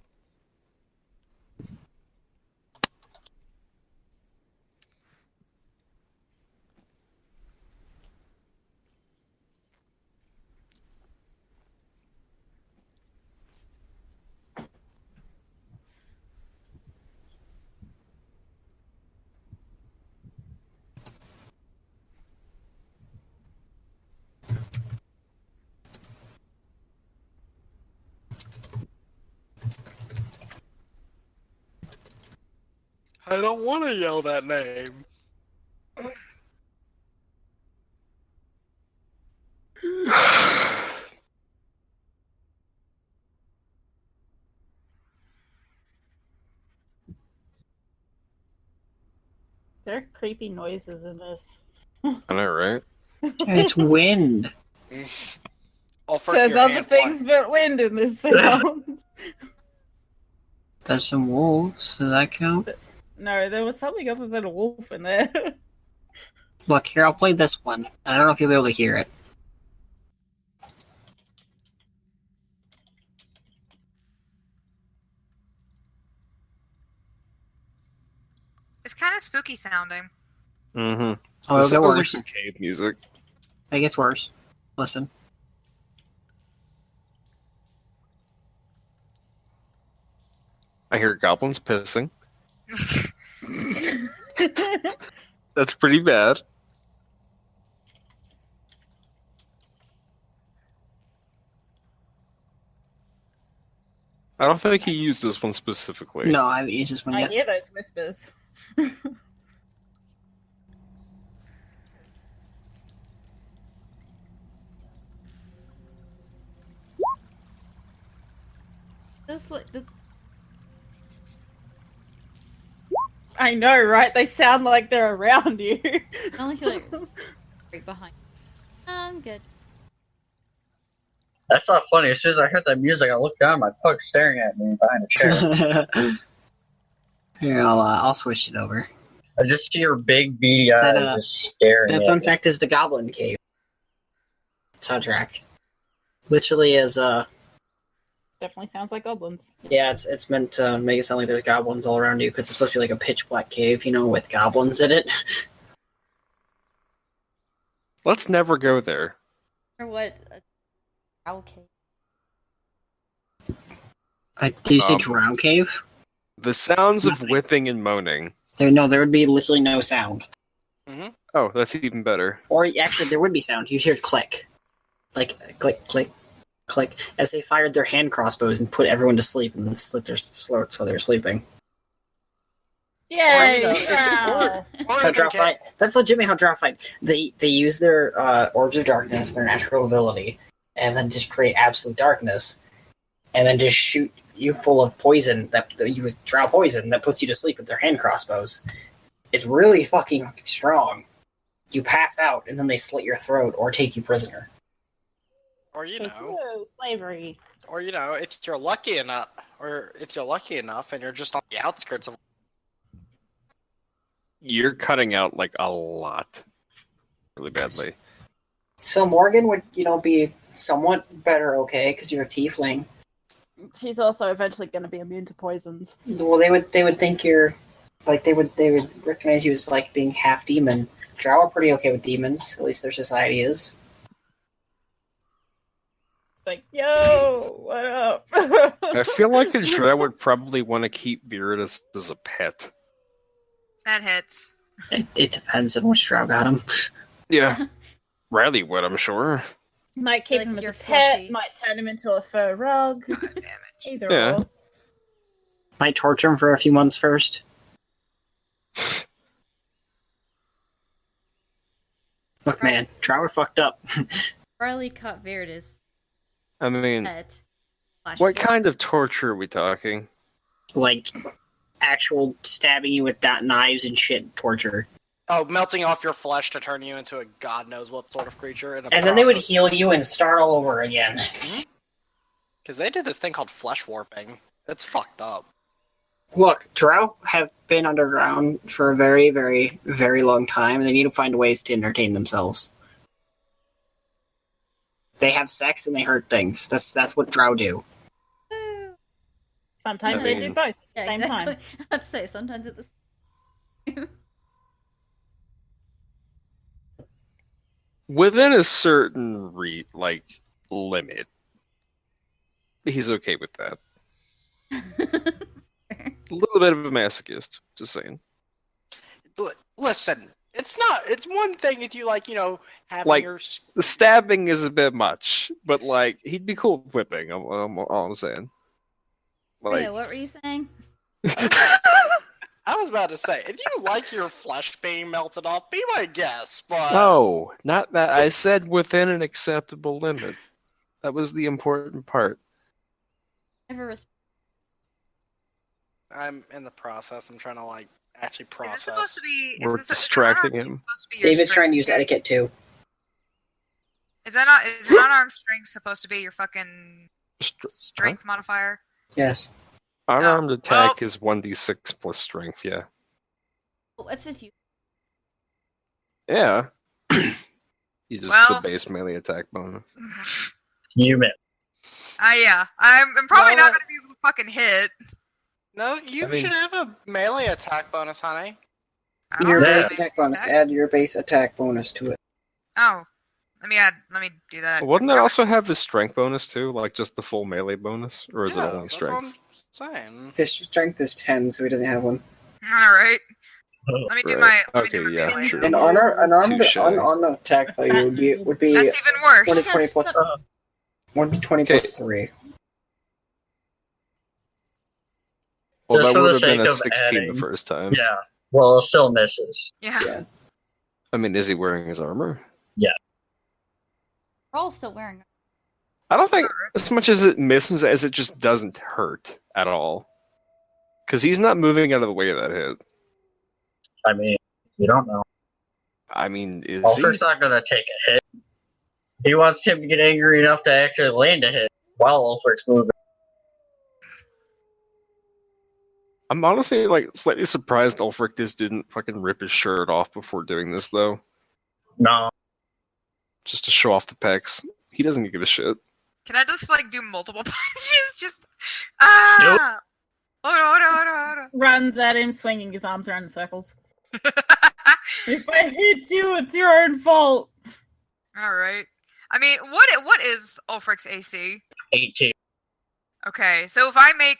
I don't want to yell that name. There are creepy noises in this. I know, right? It's wind. There's other things but wind in this sound. There's some wolves. Does that count? No, there was something other than a wolf in there. Look, here, I'll play this one. I don't know if you'll be able to hear it. It's kind of spooky sounding. Mm-hmm. Oh, it'll get Like worse. some cave music. It gets worse. Listen. I hear goblins pissing. That's pretty bad. I don't think he used this one specifically. No, I haven't used this one I yet. hear those whispers. This like the I know, right? They sound like they're around you. only feel like right behind. I'm good. That's not funny. As soon as I heard that music, I looked down. My pug's staring at me behind a chair. Here, I'll switch it over. I just see her big beady eyes That, just staring That at fun me. fact is the Goblin Cave soundtrack. Literally is Definitely sounds like goblins. yeah, it's meant to make it sound like there's goblins all around you because it's supposed to be like a pitch black cave, you know, with goblins in it. Let's never go there. Or what? Okay. Do you say Um, drow cave? The sounds of Nothing. whipping and moaning. There would be literally no sound. Oh, that's even better. Or actually, there would be sound. You'd hear click, like click, click, click, as they fired their hand crossbows and put everyone to sleep and then slit their throats while they were sleeping. Yay! Or, Wow. or So even drow fight. That's legitimately how drow fight. They use their orbs of darkness, their natural ability, and then just create absolute darkness, and then just shoot you full of poison that you drow poison that puts you to sleep with their hand crossbows. It's really fucking strong. You pass out, and then they slit your throat or take you prisoner. Or slavery. Or if you're lucky enough, and you're just on the outskirts of. You're cutting out like a lot, really badly. So Morgan would, be somewhat better, okay, because you're a tiefling. She's also eventually going to be immune to poisons. Well, they would think you're, like, they would recognize you as like being half demon. Drow are pretty okay with demons, at least their society is. It's like, yo, what up? I feel like a Drow would probably want to keep Beardus as a pet. That hits. It depends on which Drow got him. Yeah. Riley would, I'm sure. Might keep Like him as you're a pet, fluffy. might turn him into a fur rug. Damage. Either Yeah. or. Might torture him for a few months first. Look, man, Drow are fucked up. Riley caught Viridis I mean, pet. what kind of torture are we talking? Like, actual stabbing you with knives and shit torture. Oh, melting off your flesh to turn you into a god knows what sort of creature. And then they would heal you and start all over again. Because they did this thing called flesh warping. It's fucked up. Look, Drow have been underground for a very, very, very long time, and they need to find ways to entertain themselves. They have sex and they hurt things. That's what Drow do. Sometimes I they mean- do both. Yeah, Same exactly. time. I'd say sometimes at the same. Within a certain limit, he's okay with that. A little bit of a masochist, just saying. Listen, it's one thing if you having Like, your. The stabbing is a bit much, but he'd be cool with whipping. All I'm saying. Yeah, what were you saying? I was about to say, if you like your flesh being melted off, be my guest, but... No, not that. I said within an acceptable limit. That was the important part. Never I'm in the process. I'm trying to, actually Is process. this supposed to be? We're is distracting is him. supposed to be your David's trying to use strength check? etiquette too. Is unarmed strength supposed to be your fucking strength modifier? Yes. Unarmed Oh, attack is 1d6 plus strength, yeah. What's if you? Yeah. You just Well- the base melee attack bonus. You missed. Yeah. I'm probably No. not gonna be able to fucking hit. No, you I mean- should have a melee attack bonus, honey. I don't Your know. base attack bonus. Add your base attack bonus to it. Oh, let me do that. Wouldn't that also have a strength bonus too? Like just the full melee bonus? Or is Yeah, it only that's strength? what I'm saying. His strength is 10, so he doesn't have one. All right. Let me do my. Let me do Okay, my yeah, melee. sure. An unarmed Touche. attack by you would be That's even worse. 1d20 plus 1d20 plus Okay. 3. Well, Just that for would the have been a sake of 16 adding. the first time. Yeah. Well, it still misses. Yeah. Yeah. I mean, is he wearing his armor? We're all still wearing. I don't think Alright. as much as it misses as it just doesn't hurt at all. Because he's not moving out of the way of that hit. I mean, you don't know. I mean, is Ulfric's he? not going to take a hit. He wants him to get angry enough to actually land a hit while Ulfric's moving. I'm honestly slightly surprised Ulfric just didn't fucking rip his shirt off before doing this though. No. Just to show off the pecs. He doesn't give a shit. Can I just do multiple punches? Just ah! Oh no! Runs at him, swinging his arms around in circles. If I hit you, it's your own fault. All right. I mean, what is Ulfric's AC? 18. Okay, so if I make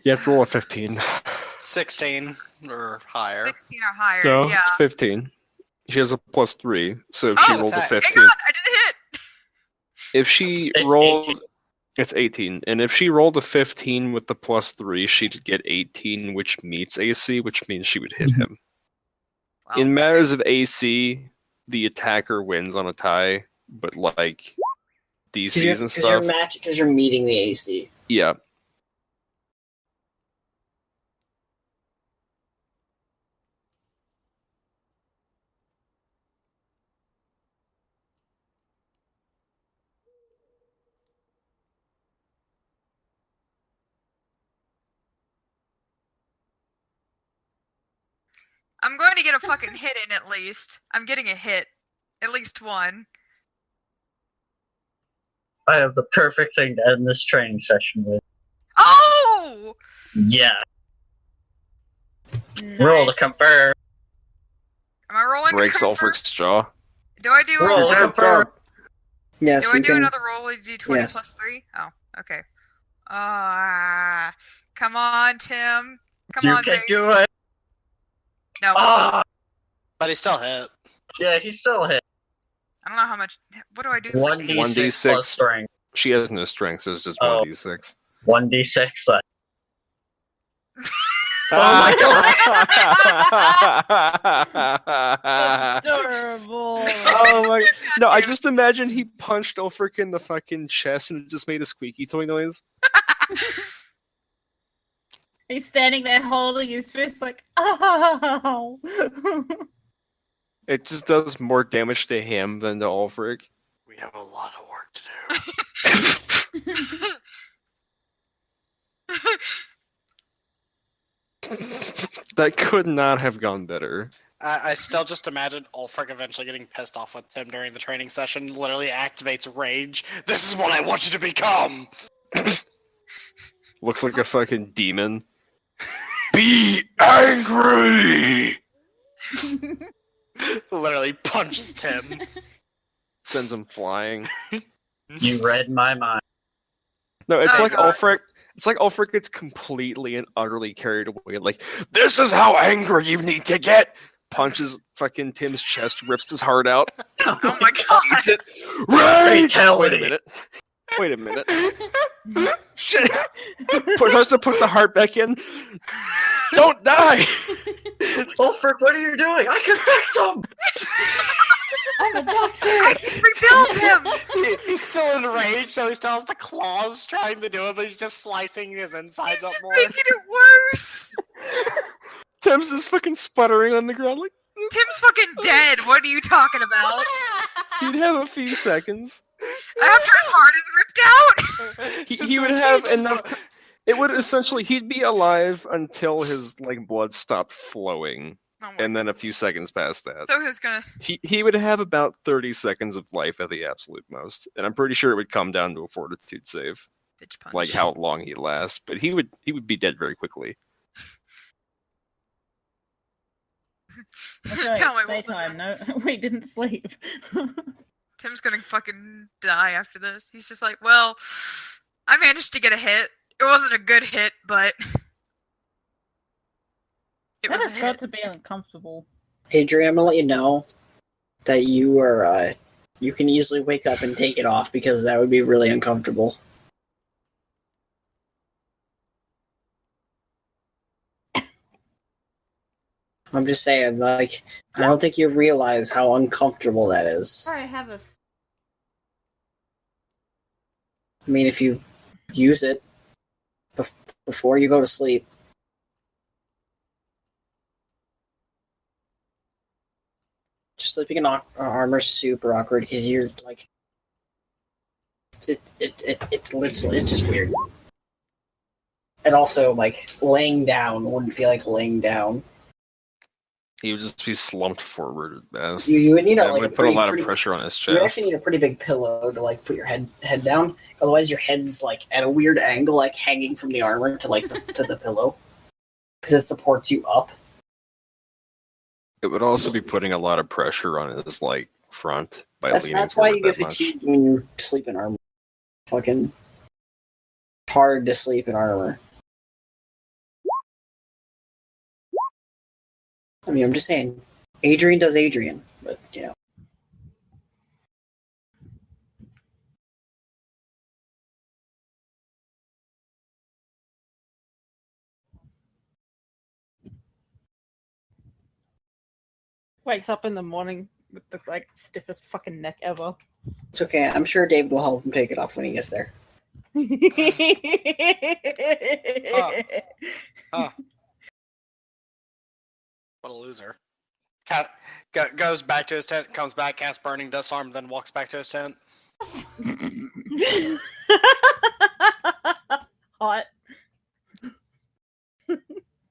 You have to roll a 15. 16 or higher. 16 or higher, No, yeah. it's 15. She has a plus 3, so if she Oh, rolled a attack. 15, Hang on, I didn't hit. if she It's rolled, 18. it's 18, and if she rolled a 15 with the plus 3, she'd get 18, which meets AC, which means she would hit him. Well, In matters of AC, the attacker wins on a tie, but DCs and stuff, Because you're meeting the AC. yeah. I'm going to get a fucking hit in at least. I'm getting a hit. At least one. I have the perfect thing to end this training session with. Oh! Yeah. Nice. Roll to confirm. Am I rolling Breaks to confirm? Ulfric's jaw. Do I do Roll to confirm. Yes, Do I you do can. another roll with D20 Yes. plus 3? Oh, okay. Come on, Tim. Come You on, can baby. do it. No, Ah! But he still hit. Yeah, he still hit. I don't know how much. What do I do for 1d6 damage? 1d6. plus strength. She has no strength, so it's just Oh. 1d6. 1d6. Oh my It's adorable. Oh my! No, I just imagine he punched Ulfric in the fucking chest and it just made a squeaky toy noise. He's standing there holding his fist like, oh. It just does more damage to him than to Ulfric. We have a lot of work to do. That could not have gone better. I still just imagine Ulfric eventually getting pissed off with Tim during the training session, literally activates rage. This is what I want you to become! Looks like a fucking demon. Be angry! Literally punches Tim. Sends him flying. You read my mind. No, it's Oh, like God. Ulfric. It's like Ulfric gets completely and utterly carried away. Like, this is how angry you need to get. Punches fucking Tim's chest, rips his heart out. Oh my god! Eats it. Rage! Fatality. Wait a minute. Shit. Supposed to put the heart back in. Don't die. Ulfric, what are you doing? I can fix him. I'm a doctor. I can rebuild him! He's still enraged, so he still has the claws trying to do it, but he's just slicing his insides He's up just more. making it worse! Tim's just fucking sputtering on the ground like, Tim's fucking dead. What are you talking about? he'd have a few seconds. After his heart is ripped out? He would have enough time. It would essentially, he'd be alive until his like blood stopped flowing, Oh my and then a few seconds past that. So who's gonna... He would have about 30 seconds of life at the absolute most, and I'm pretty sure it would come down to a fortitude save, Bitch punch. like how long he lasts. But he would be dead very quickly. That's right, Tell me, what was daytime. that? No, we didn't sleep. Tim's gonna fucking die after this. He's just like, well, I managed to get a hit. It wasn't a good hit, but... It That was a has got hit. to be uncomfortable. Adrian, I'm gonna let you know that you are, you can easily wake up and take it off because that would be really uncomfortable. I'm just saying, like, I don't think you realize how uncomfortable that is. Sorry, I have a. I mean, if you use it before you go to sleep. Just sleeping in armor is super awkward because you're like, it's just weird. And also, like, laying down wouldn't feel like laying down. He would just be slumped forward at best. You would need That like would a put a lot pretty, of pressure on his You chest. actually need a pretty big pillow to like put your head down. Otherwise, your head's like at a weird angle, like hanging from the armor to like to the pillow, because it supports you up. It would also be putting a lot of pressure on his like front by leaning That's why forward you get that much. fatigued when you sleep in armor. Fucking hard to sleep in armor. I mean, I'm just saying, Adrian does Adrian, but you know. Wakes up in the morning with the like stiffest fucking neck ever. It's okay. I'm sure David will help him take it off when he gets there. Huh. What a loser. Goes back to his tent, comes back, casts Burning Dust Arm, then walks back to his tent. Hot.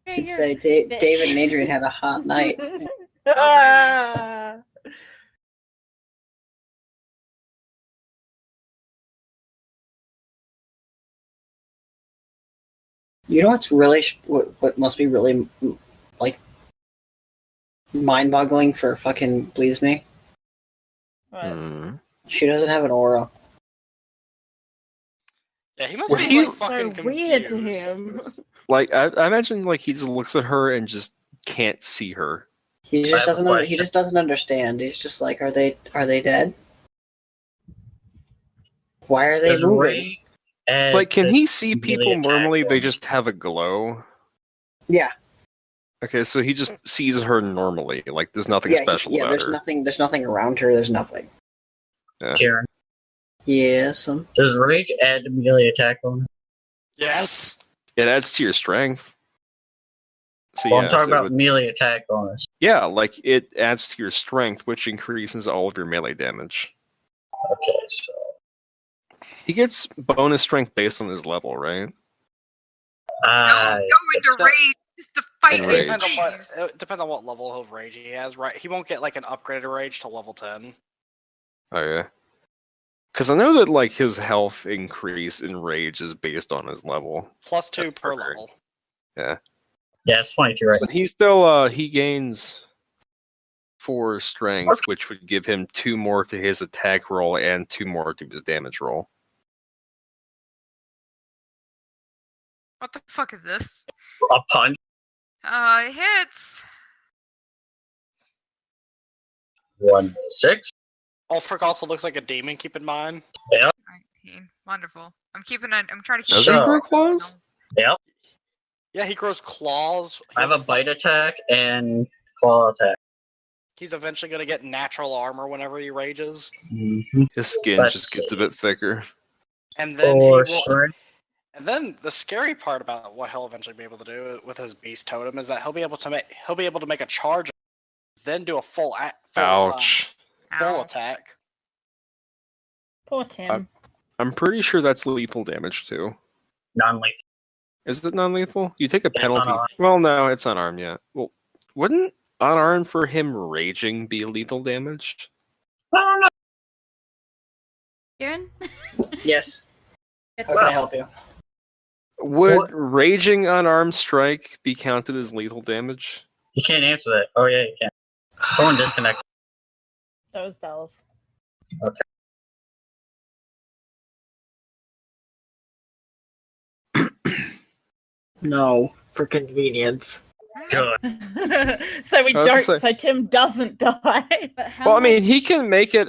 He should you're say a bitch. David and Adrian had a hot night. You know what's really what must be really like mind-boggling for fucking Please Me? Right. Hmm. She doesn't have an aura. Yeah, he must Well, be he- like fucking so weird to confused. him. Like I imagine, like he just looks at her and just can't see her. He just have a doesn't. He question. just doesn't understand. He's just like, are they dead? Why are they Does moving? Rage add Like, can the he see melee people attack normally? They bonus? just have a glow. Yeah, Okay, so he just sees her normally. Like, there's nothing special about There's her. nothing. There's nothing around her. There's nothing. Karen, Yes. does Rage add the melee attack bonus? Yes. It adds to your strength. So Well, I'm yeah, talking so it about would, melee attack bonus. yeah, like it adds to your strength, which increases all of your melee damage. Okay, so He gets bonus strength based on his level, right? Don't go into the- rage just to fight And It rage. depends on what NPCs. it depends on what level of rage he has, right? He won't get like an upgraded rage till level 10. Oh yeah. Because I know that like his health increase in rage is based on his level. Plus 2 That's per perfect. level. Yeah. yeah, it's 22, right? So he still he gains 4 strength, which would give him 2 more to his attack roll and 2 more to his damage roll. What the fuck is this? A punch. It hits. 1-6. Ulfric also looks like a demon, keep in mind. 19. Wonderful. I'm trying to keep. Does he grow claws? Yep. Yeah, he grows claws. He I have has a bite attack and claw attack. He's eventually gonna get natural armor whenever he rages. Mm-hmm. His skin Let's just gets see. a bit thicker. And then Or he will, strength. and then the scary part about what he'll eventually be able to do with his beast totem is that he'll be able to make a charge, then do a full Ouch. full Ow. attack. Poor Tim. I'm pretty sure that's lethal damage too. Non-lethal. Is it non-lethal? You take a It's penalty. unarmed. Well, no, it's unarmed yet. Well, wouldn't unarmed for him raging be lethal damage? I don't know. Karen? Yes. It's How can I help you? Would What? raging unarmed strike be counted as lethal damage? You can't answer that. Oh, yeah, you can. Someone disconnected. Those dolls. No, for convenience. Good. So we I was don't. gonna say- So Tim doesn't die. But how Well, I mean, he much- can make it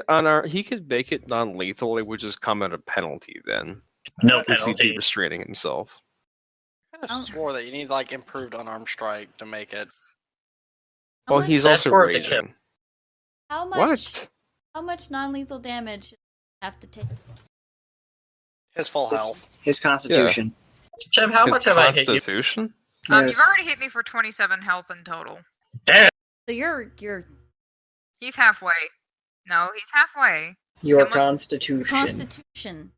he could make it non-lethal. It would just come at a penalty then. No Because he'd be penalty. restraining himself. I kind of Oh. swore that you need like improved unarmed strike to make it. how Well, much- he's That's also worth the kill. raging. How much? What? How much non-lethal damage does he have to take? His full health. His constitution. Tim, how His much have I hit you? constitution? You've Yes. already hit me for 27 health in total. Damn. So you're He's halfway. No, he's halfway. Your Tim was- constitution. constitution,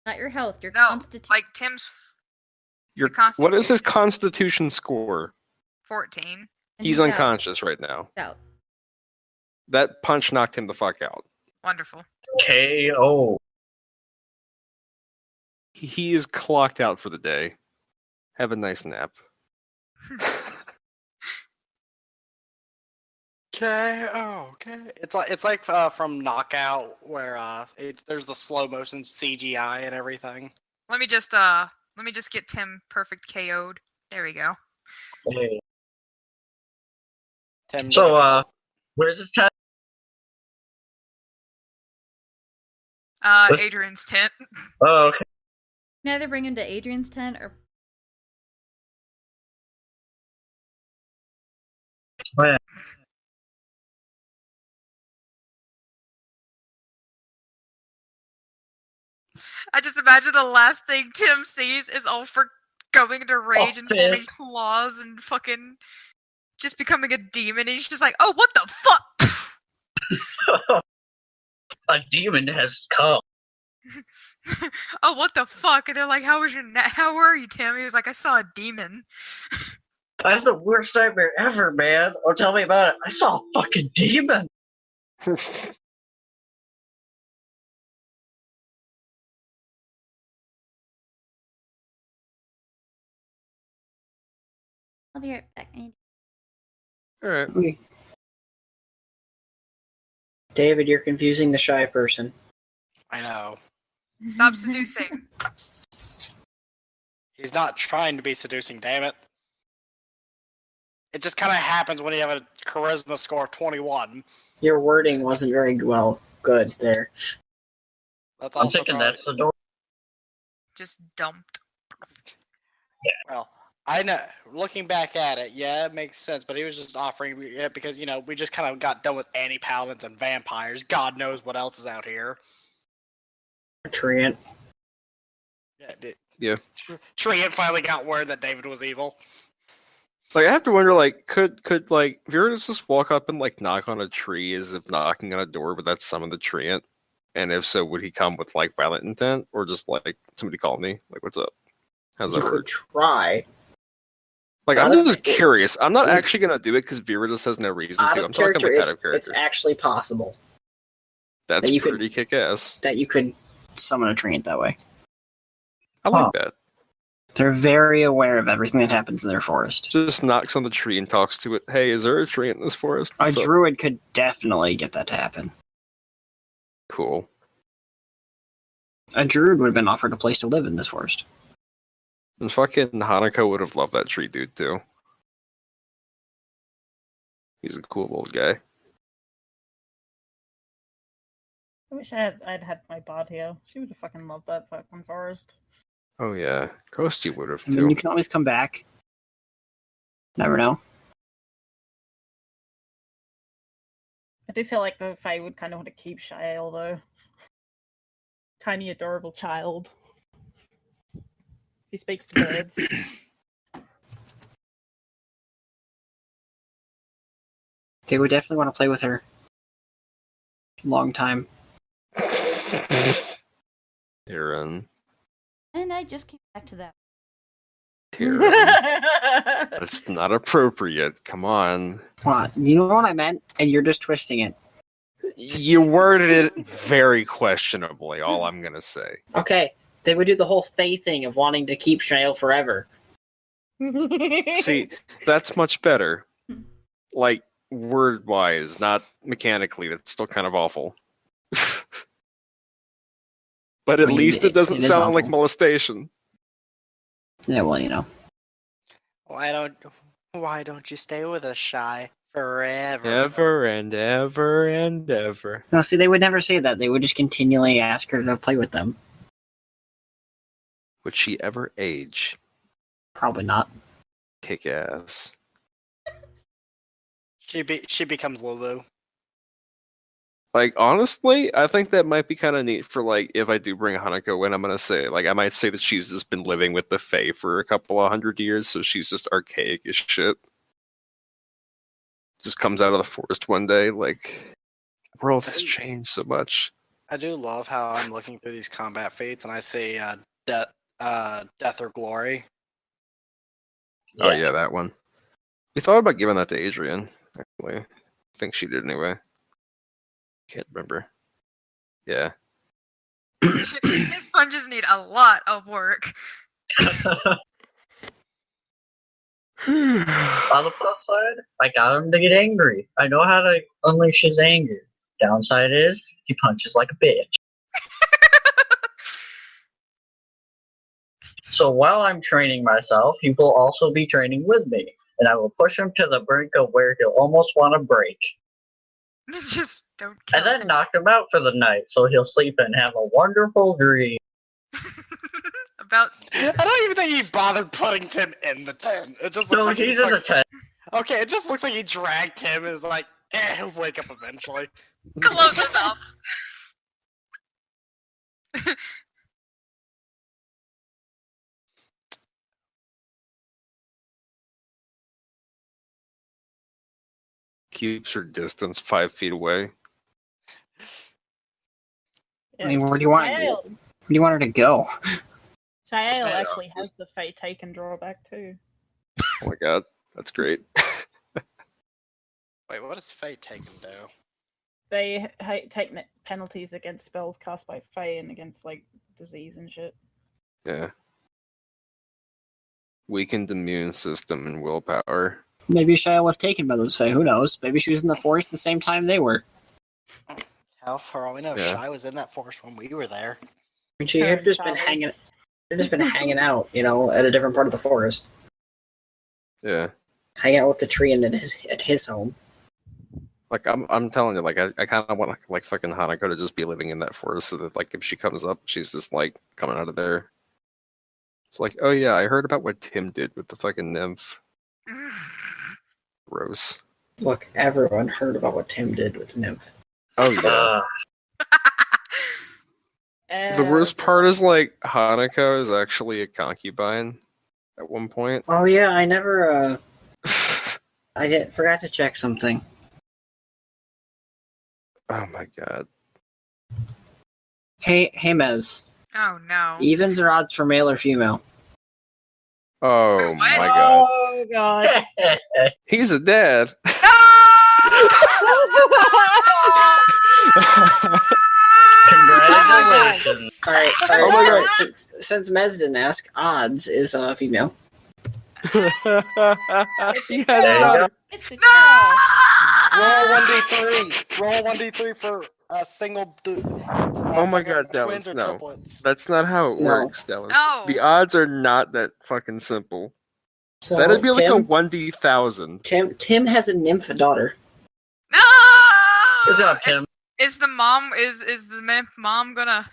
not your health. Your No, constitution. like Tim's Your, The what is his constitution. constitution score? 14. And He's out. unconscious right now. Out. That punch knocked him the fuck out. Wonderful. KO. He is clocked out for the day. Have a nice nap. Okay. Oh, okay. It's like from Knockout where there's the slow motion CGI and everything. Let me just get Tim perfect KO'd. There we go. Hey. Tim So, doesn't- where's this tab? Adrian's tent. Oh, okay. You can either bring him to Adrian's tent or Oh, yeah. I just imagine the last thing Tim sees is Ulfric going into rage and forming fist. claws and fucking just becoming a demon. And he's just like, oh, what the fuck? A demon has come. Oh, what the fuck? And they're like, how are you, Tim? He was like, I saw a demon. That's the worst nightmare ever, man. Oh, tell me about it. I saw a fucking demon. I'll be right back. Alright. Okay. David, you're confusing the shy person. I know. Stop seducing. He's not trying to be seducing, damn it. It just kind of happens when you have a charisma score of 21. Your wording wasn't very good there. That's I'm also thinking probably, that's the door. Just dumped. well, I know. Looking back at it, yeah, it makes sense. But he was just offering it because we just kind of got done with anti-paladins and vampires. God knows what else is out here. Treant. Yeah. Yeah. Treant finally got word that David was evil. Like, I have to wonder, like, could like, Viridus just walk up and, like, knock on a tree as if knocking on a door, but that's summon the treant? And if so, would he come with, like, violent intent? Or just, like, somebody call me? Like, what's up? How's You that could work? try. Like, Out I'm of- just curious. I'm not Out of- actually gonna do it because Viridus has no reason Out to. of I'm talking, character, like, out of it's character. actually possible That's that you could- pretty kick-ass. that you could summon a treant that way. I like that. They're very aware of everything that happens in their forest. Just knocks on the tree and talks to it. Hey, is there a tree in this forest? A What's up? druid could definitely get that to happen. Cool. A druid would have been offered a place to live in this forest. And fucking Hanako would have loved that tree dude too. He's a cool old guy. I wish I'd had my bard here. She would have fucking loved that fucking forest. Oh yeah, Ghosty would have I mean, too. you can always come back. Never know. I do feel like the Fae would kind of want to keep Shael though. Tiny, adorable child who speaks to birds. They would definitely want to play with her. Long time. Tyrion. And I just came back to that. Tyrion. That's not appropriate. Come on. What? You know what I meant? And you're just twisting it. You worded it very questionably, all I'm gonna say. Okay, they would do the whole Fae thing of wanting to keep Shael forever. See, that's much better. Like, word-wise, not mechanically. That's still kind of awful. But at I mean, least it doesn't it is sound like awful. molestation. Yeah, well, you know. Why don't you stay with us, Shy, forever? Ever and ever and ever. No, see, they would never say that. They would just continually ask her to play with them. Would she ever age? Probably not. Kick ass. She becomes Lulu. Like, honestly, I think that might be kind of neat for, like, if I do bring Hanako in, I'm gonna say, like, I might say that she's just been living with the Fae for a couple of 100 years, so she's just archaic as shit. Just comes out of the forest one day, like, the world has changed so much. I do love how I'm looking through these combat fates and I see death or glory. Oh yeah, that one. We thought about giving that to Adrian, actually. I think she did anyway. Can't remember. Yeah. His sponges need a lot of work. On the plus side, I got him to get angry. I know how to unleash his anger. Downside is, he punches like a bitch. So while I'm training myself, he will also be training with me, and I will push him to the brink of where he'll almost want to break. Just don't kill And then him. knock him out for the night, so he'll sleep and have a wonderful dream. About I don't even think he bothered putting Tim in the tent. It just looks So like he he's in the tent. Okay, it just looks like he dragged Tim and is like, he'll wake up eventually. close enough. Keeps her distance 5 feet away. I mean, where do you want Shael, Where do you want her to go? Shael Yeah, actually has the Fae taken drawback too. Oh my god. That's great. Wait, what does Fae take and do? They take penalties against spells cast by Fae and against like disease and shit. Yeah. Weakened immune system and willpower. Maybe Shia was taken by those Fae. Who knows? Maybe she was in the forest the same time they were. How for all we know, Yeah. Shy was in that forest when we were there. I mean, she had just been hanging. They've just been hanging out, at a different part of the forest. Yeah. Hang out with the tree and at his home. Like I'm telling you, like I kind of want like fucking Hanako to just be living in that forest, so that like if she comes up, she's just like coming out of there. It's like, oh yeah, I heard about what Tim did with the fucking nymph. Gross. Look, everyone heard about what Tim did with Nymph. Oh yeah. The worst part is like Hanako is actually a concubine at one point. Oh yeah, I never. Forgot to check something. Oh my god. Hey, Mez. Oh no. Evens or odds for male or female? Oh What? my god. Oh god. He's a dad. Congratulations. All right. Oh my god. Since Mez didn't ask, odds is female. He has There you not. go. It's a No! Roll 1d3. Roll 1d3 for a single. Oh my god, Dallas, twins or no. triplets. That's not how it No. works, Dallas. No. The odds are not that fucking simple. So That'd be like a Tim, 1d1000. Tim has a nymph daughter. No! Good job, Tim. Is the mom gonna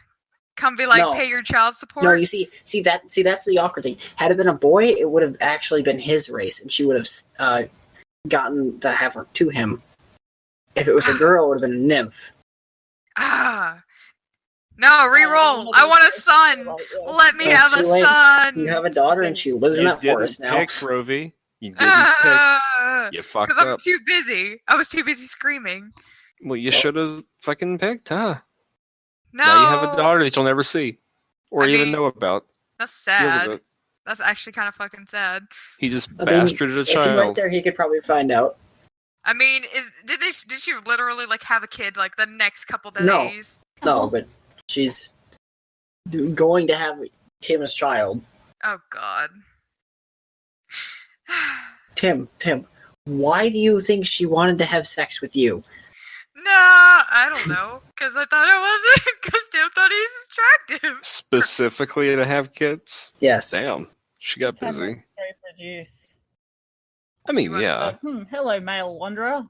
come be like, No. pay your child support? No, you see that's the awkward thing. Had it been a boy, it would have actually been his race, and she would have gotten the heifer to him. If it was a girl, it would have been a nymph. Ah. No, re-roll. I want a son. Let me That's have a too late. son. You have a daughter, and she lives in that forest now. pick, Rovi. You didn't pick. You fucked Because I'm up. too busy. I was too busy screaming. Well, you should have fucking picked, huh? No. Now you have a daughter that you'll never see. Or I even mean, know about. That's Deal with sad. it. That's actually kind of fucking sad. He just I mean, bastarded a if he went child. there, he could probably find out. I mean, did she literally like have a kid like the next couple No. days? No, but she's going to have Tim's child. Oh god. Tim, why do you think she wanted to have sex with you? No, I don't know. Because I thought it wasn't. Because Tim thought he was attractive. Specifically to have kids? Yes. Damn. She got busy. Produce. I mean, yeah. Hello, male wanderer.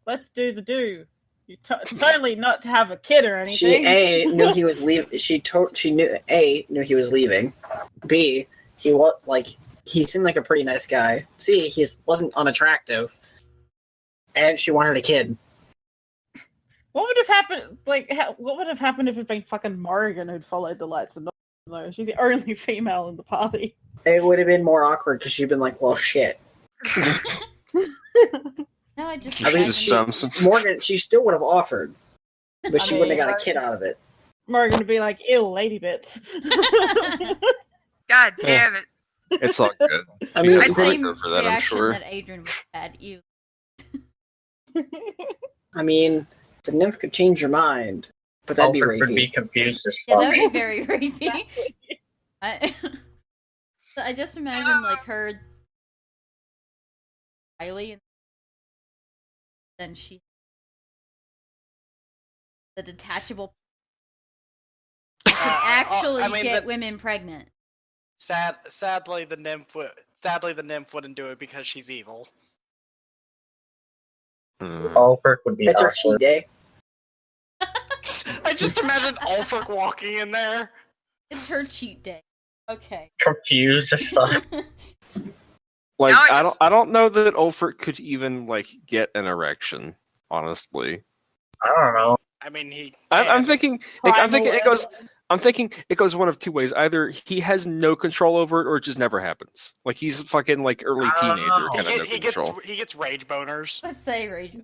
Let's do the do. You totally not to have a kid or anything. She knew he was leaving. She knew he was leaving. B, he seemed like a pretty nice guy. C, he wasn't unattractive, and she wanted a kid. What would have happened? What would have happened if it'd been fucking Morrigan who'd followed the lights and though she's the only female in the party? It would have been more awkward because she'd been like, "Well, shit." No, I just. I mean, imagine- Morgan, she still would have offered, but she wouldn't have got a kid out of it. Morrigan would be like, "Ew, lady bits." God damn it. It's all good. I mean, You the guys it's- will same go for that, I'm reaction sure. that Adrian would have had. You. I mean, the nymph could change your mind, but that'd be Alfred would be rapey. confused as Yeah, fuck. that would be very rapey. I just imagine like her, Riley, and then she, the detachable, can actually get women pregnant. Sadly, the nymph wouldn't do it because she's evil. Alfred would be It's her cheat awkward. day. I just imagine Ulfric walking in there. It's her cheat day. Okay. Confused as fuck. Like, Now I just- I don't know that Ulfric could even like get an erection. Honestly, I don't know. I mean, he. I'm can. thinking it goes one of two ways. Either he has no control over it, or it just never happens. Like he's fucking like early teenager kind of no control. He gets rage boners. Let's say Rachel.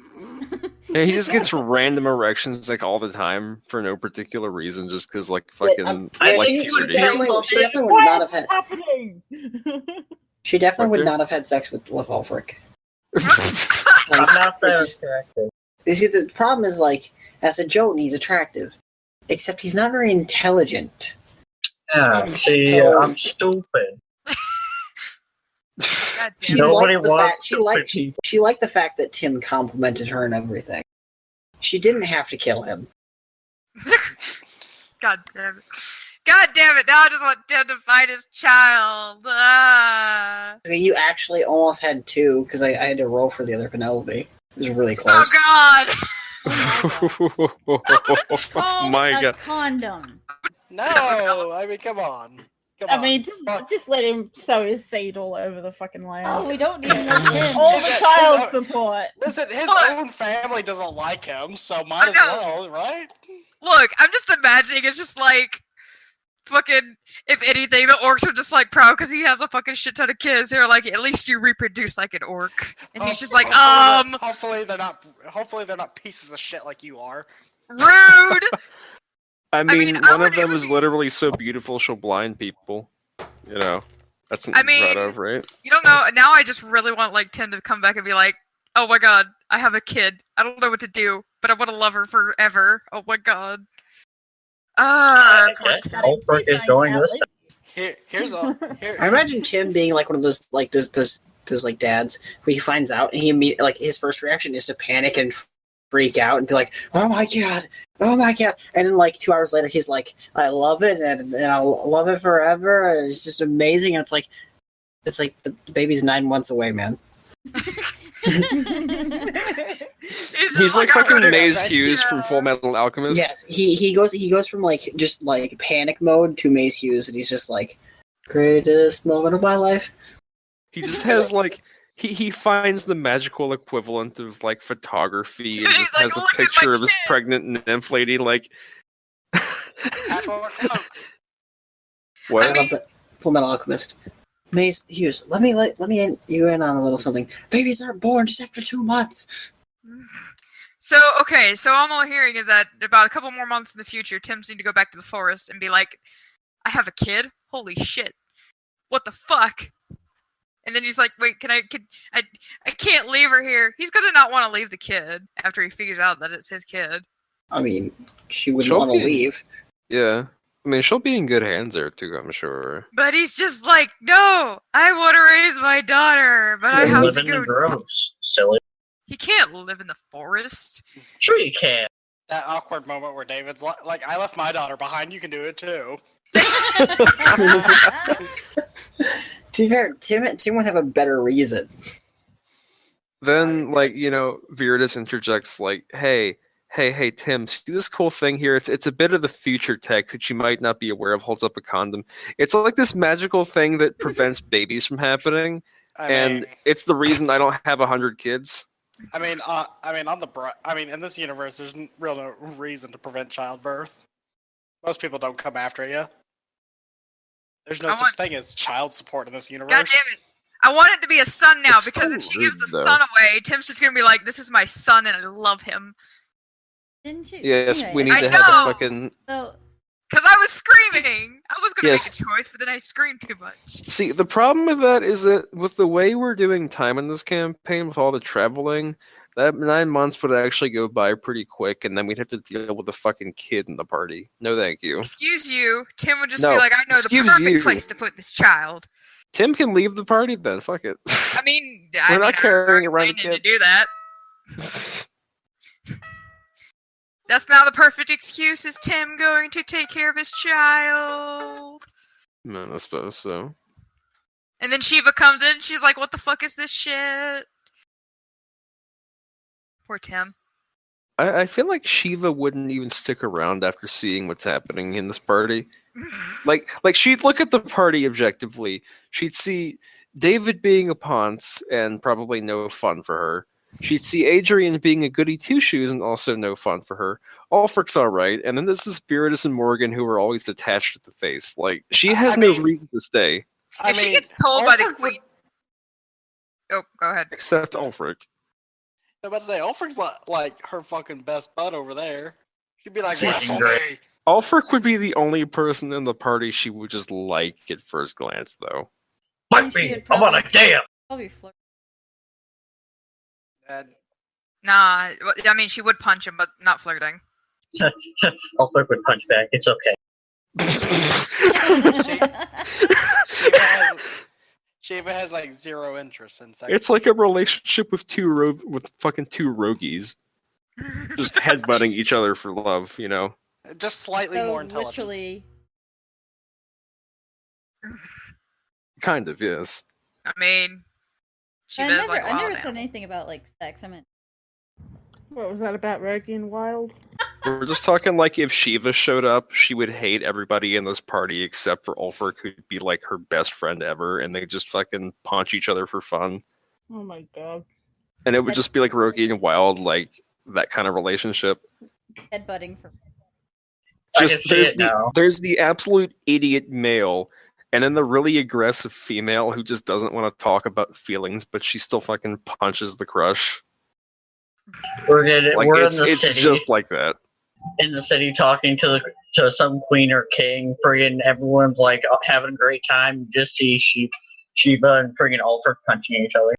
Yeah, he just gets random erections like all the time for no particular reason, just because like Yeah, fucking yeah, like she puberty. definitely would Why not is have this happening? She definitely would Arthur? not have had sex with Ulfric. I'm not that attractive. You see, the problem is, like, as a Jotun, he's attractive. Except he's not very intelligent. Yeah, see, So- I'm stupid. God She damn it. Nobody liked the wants fact stupid people. she liked the fact that Tim complimented her and everything. She didn't have to kill him. God damn it. God damn it. Now I just want Tim to find his child. Okay, you actually almost had two because I had to roll for the other Penelope. It was really close. Oh god. Oh my a god. condom. No, I mean, come on. Come I on. mean, Fuck. just let him sow his seed all over the fucking land. Oh, we don't need no Tim. All His- the his child own- support. Listen, his Look. own family doesn't like him, so might as know. well, right? Look, I'm just imagining it's just like fucking, if anything, the orcs are just like proud because he has a fucking shit ton of kids. They're like, at least you reproduce like an orc. And he's just like, Hopefully they're not. Hopefully they're not pieces of shit like you are. rude. I mean, I one would- of it them would is be- literally so beautiful she'll blind people. You know, that's I mean- right of, right? You don't know. Now I just really want like Tim to come back and be like, oh my god, I have a kid. I don't know what to do, but I want to love her forever. Oh my god. Poor Tim. Ulfric is going this time. Here's a. I imagine Tim being like one of those like dads who he finds out and he immediately, like, his first reaction is to panic and freak out and be like, oh my god, and then like 2 hours later he's like, I love it and I'll love it forever. And it's just amazing. And it's like the baby's 9 months away, man. He's like "I'm fucking gonna Maze go back Hughes from here." Full Metal Alchemist. Yes, he goes from like just like panic mode to Maze Hughes, and he's just like, greatest moment of my life. He just has like he finds the magical equivalent of like photography and He's just like, has a "Look at my picture of his kid." pregnant nymph lady like Patchwork cloak. what? I love that. Full Metal Alchemist. Maze Hughes, let me in you in on a little something. Babies aren't born just after 2 months. So, okay, so all I'm hearing is that about a couple more months in the future, Tim's need to go back to the forest and be like, I have a kid? Holy shit. What the fuck? And then he's like, wait, I can't leave her here. He's gonna not want to leave the kid after he figures out that it's his kid. I mean, she wouldn't She'll want to be- leave. Yeah. I mean, she'll be in good hands there too, I'm sure. But he's just like, no, I want to raise my daughter, but I You have live to in the go. groves, silly. He can't live in the forest. Sure you can. That awkward moment where David's like, I left my daughter behind. You can do it too. To be fair, Tim would have a better reason. Then, like, you know, Viridis interjects, like, hey, Tim, see this cool thing here? It's a bit of the future tech that you might not be aware of, holds up a condom. It's like this magical thing that prevents babies from happening, and it's the reason I don't have 100 kids. in this universe, there's no reason to prevent childbirth. Most people don't come after you. There's no such thing as child support in this universe. God damn it. I want it to be a son now, It's because so if she rude, gives the though. son away, Tim's just gonna be like, this is my son and I love him. Didn't you? Yes, anyway, we need I to have know! a fucking... So, Because I was screaming! I was gonna Yes. make a choice, but then I screamed too much. See, the problem with that is that with the way we're doing time in this campaign, with all the traveling, that 9 months would actually go by pretty quick, and then we'd have to deal with a fucking kid in the party. No, thank you. Excuse you, Tim would just No, be like, I know the excuse perfect you. place to put this child. Tim can leave the party then. Fuck it. I mean, We're not carrying I'm around a planning to kid. do that. That's now the perfect excuse, is Tim going to take care of his child. Man, I suppose so. And then Shiva comes in, she's like, what the fuck is this shit? Poor Tim. I feel like Shiva wouldn't even stick around after seeing what's happening in this party. Like she'd look at the party objectively. She'd see David being a ponce and probably no fun for her. She'd see Adrian being a goody two-shoes and also no fun for her. Ulfric's alright, and then there's this Spiritus and Morgan who are always attached at the face. Like, she has no reason to stay. If she gets told by the Ulfric queen... Oh, go ahead. Except Ulfric. I'm about to say, Ulfric's like her fucking best bud over there. She'd be like, Seeking wrestle great. me. Ulfric would be the only person in the party she would just like at first glance, though. Fight she me! would I'm on a dam! Probably flirt. Nah, well, I mean, she would punch him, but not flirting. I'll flirt with punch back. It's okay. Shiva has like zero interest in sex. It's like a relationship with with fucking two roguies, just headbutting each other for love, you know. Just slightly So more intelligent. literally, Kind of, yes. I mean, she I does never, like I wild never said animal. anything about like sex. I meant What was that about Rogie and Wild? We're just talking like if Shiva showed up, she would hate everybody in this party except for Ulfric, who'd be like her best friend ever, and they just fucking punch each other for fun. Oh my god. And it would just be like Rogi and Wild, like that kind of relationship. headbutting for. I Just can see it now. there's the absolute idiot male, and then the really aggressive female who just doesn't want to talk about feelings, but she still fucking punches the crush. We're Like in it's the city. just like that. In the city talking to some queen or king, friggin' everyone's like having a great time. You just see Shiva and friggin' Ulfric punching each other.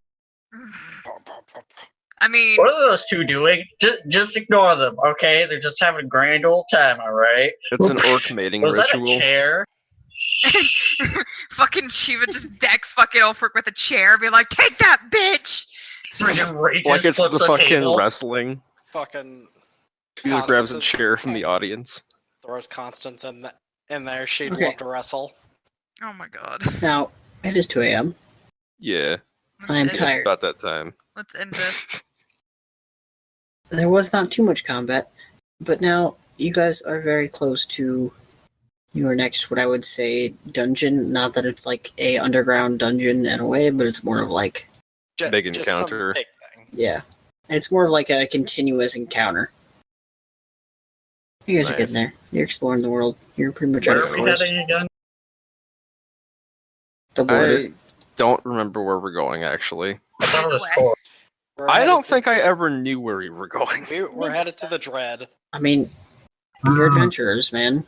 I mean, What are those two doing? Just ignore them, okay? They're just having a grand old time, alright? It's an orc mating Was ritual. that a chair? fucking Shiva just decks fucking Ulfric with a chair, be like, "Take that, bitch!" Friggin' Ray Like just it's the flips a fucking table. wrestling. Fucking She just grabs a Constance chair from the audience. throws Constance in there. She'd Okay. love to wrestle. Oh my god. Now, it is 2 a.m. Yeah, Let's I'm end, it's tired. about that time. Let's end this. There was not too much combat, but now you guys are very close to your next, what I would say, dungeon. Not that it's like a underground dungeon in a way, but it's more of like, Big Just some encounter. big thing. yeah. It's more of like a continuous encounter. You guys are getting Nice. there. You're exploring the world. You're pretty much out Where of are the we forest. heading again? The border. I don't remember where we're going, actually. I thought To it the was four. west. We're I headed don't to- think I ever knew where we were going. we're headed to the Dread. I mean, you're adventurers, man.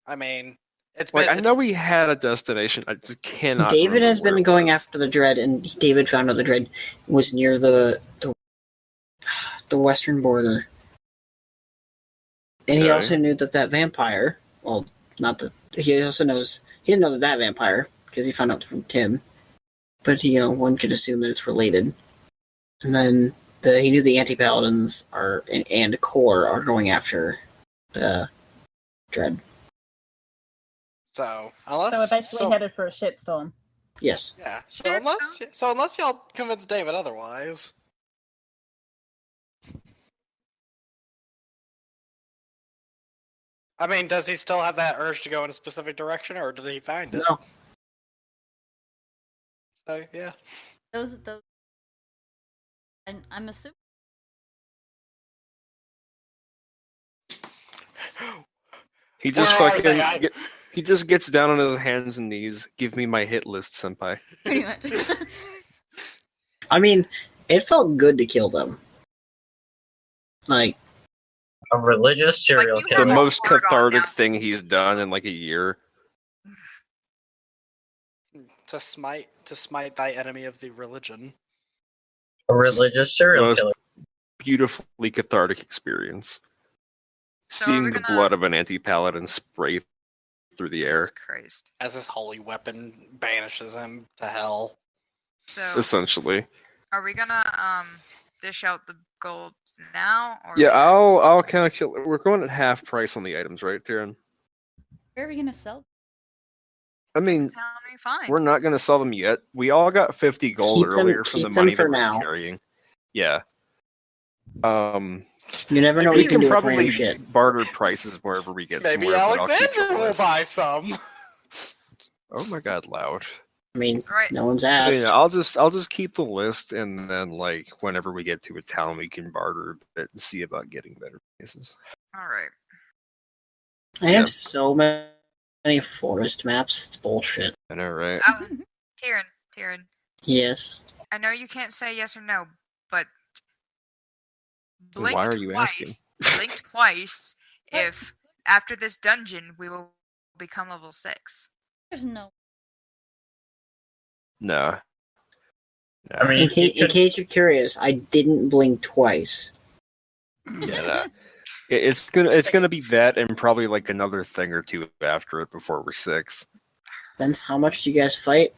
I mean, it's Like, been I know we had a destination. I just cannot. David remember has where been it going was. after the Dread, and David found out the Dread was near the western border. And he Okay. also knew that vampire. Well, not that he also knows. He didn't know that vampire because he found out from Tim. But one could assume that it's related. And then he knew the anti-paladins and Core are going after the Dread. so So we're basically headed for a shitstorm. Yes. yeah. So Yes, unless y'all convince David otherwise. I mean, does he still have that urge to go in a specific direction, or did he find it? No. So yeah. Those, and I'm assuming. He just Where are they? fucking. He just gets down on his hands and knees. Give me my hit list, senpai. Pretty much. I mean, it felt good to kill them. Like, A religious serial you The have killer. a most hard on cathartic now. thing he's done in like a year. To smite thy enemy of the religion. A religious serial Most killer. beautifully cathartic experience. So are Seeing we the gonna- blood of an anti-paladin spray through the air, Jesus Christ. As his holy weapon banishes him to hell. So, essentially. are we gonna dish out the gold now, or Yeah, later? I'll calculate. We're going at half price on the items, right, Taryn? Where are we gonna sell? I mean, Next time we find. we're not going to sell them yet. We all got 50 gold Keep them- earlier from the keep them money for that we're now. carrying. Yeah. you never know what We you can can do with probably random shit. barter prices wherever we get Maybe somewhere. but I'll keep the Alexandra will list. buy some. Oh my god, loud. I mean, Alright. no one's But asked. yeah, I'll just keep the list, and then like whenever we get to a town, we can barter a bit and see about getting better places. Alright. I have so many forest maps. It's bullshit. I know, right? Tyrion, Yes. I know you can't say yes or no, but Then blink why are you twice, asking? blink twice if after this dungeon we will become level 6. There's no. No. I mean, In case you're curious, I didn't blink twice. Yeah, no. It's gonna be that and probably like another thing or two after it before we're 6. Depends how much you guys fight.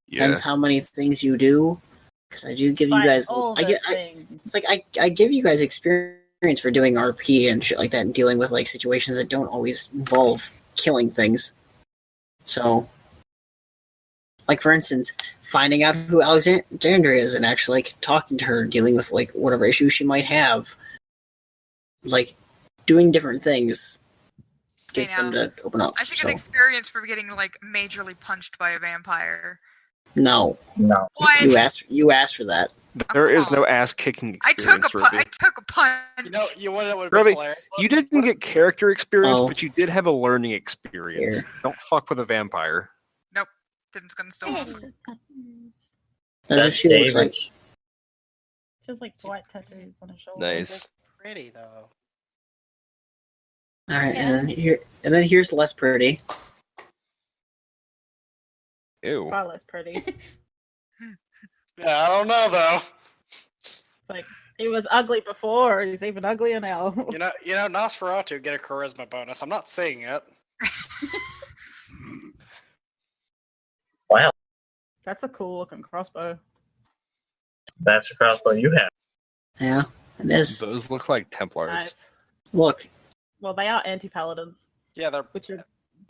Yeah. Depends how many things you do. Because I do give you Fight guys. all the things. It's like I give you guys experience for doing RP and shit like that, and dealing with like situations that don't always involve killing things. So, like for instance, finding out who Alexandria is and actually like talking to her, dealing with like whatever issues she might have, like doing different things gets them to open up. I should get experience for getting like majorly punched by a vampire. No. What? You asked for that. There is no ass kicking I experience. took a punch. You want to know what Robbie, hilarious? you didn't get character experience, Oh. but you did have a learning experience. Here. Don't fuck with a vampire. Nope. Tim's gonna steal one. That's what she looks like. David's. Feels like white tattoos on her shoulder. Nice. Pretty though. All right, and then here's less pretty. Ew. Far less pretty. Yeah, I don't know though. It's like he was ugly before. He's even uglier now. You know, Nosferatu get a charisma bonus. I'm not saying it. Wow, That's a cool looking crossbow. that's a crossbow you have. Yeah, it is. Those look like Templars. Nice. Look, Well, they are anti-paladins, Yeah, they're which are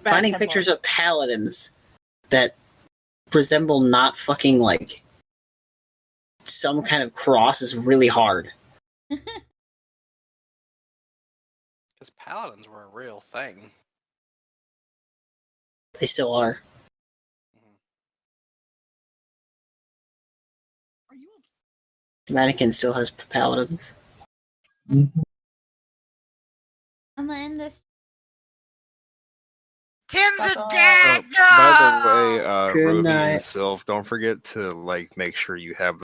finding pictures of paladins that resemble not fucking like some kind of cross is really hard. because paladins were a real thing. They still are. Vatican still has paladins. I'm gonna end this. Tim's a Fuck dad. By the way, Good Ruby night. and Sylph, don't forget to like make sure you have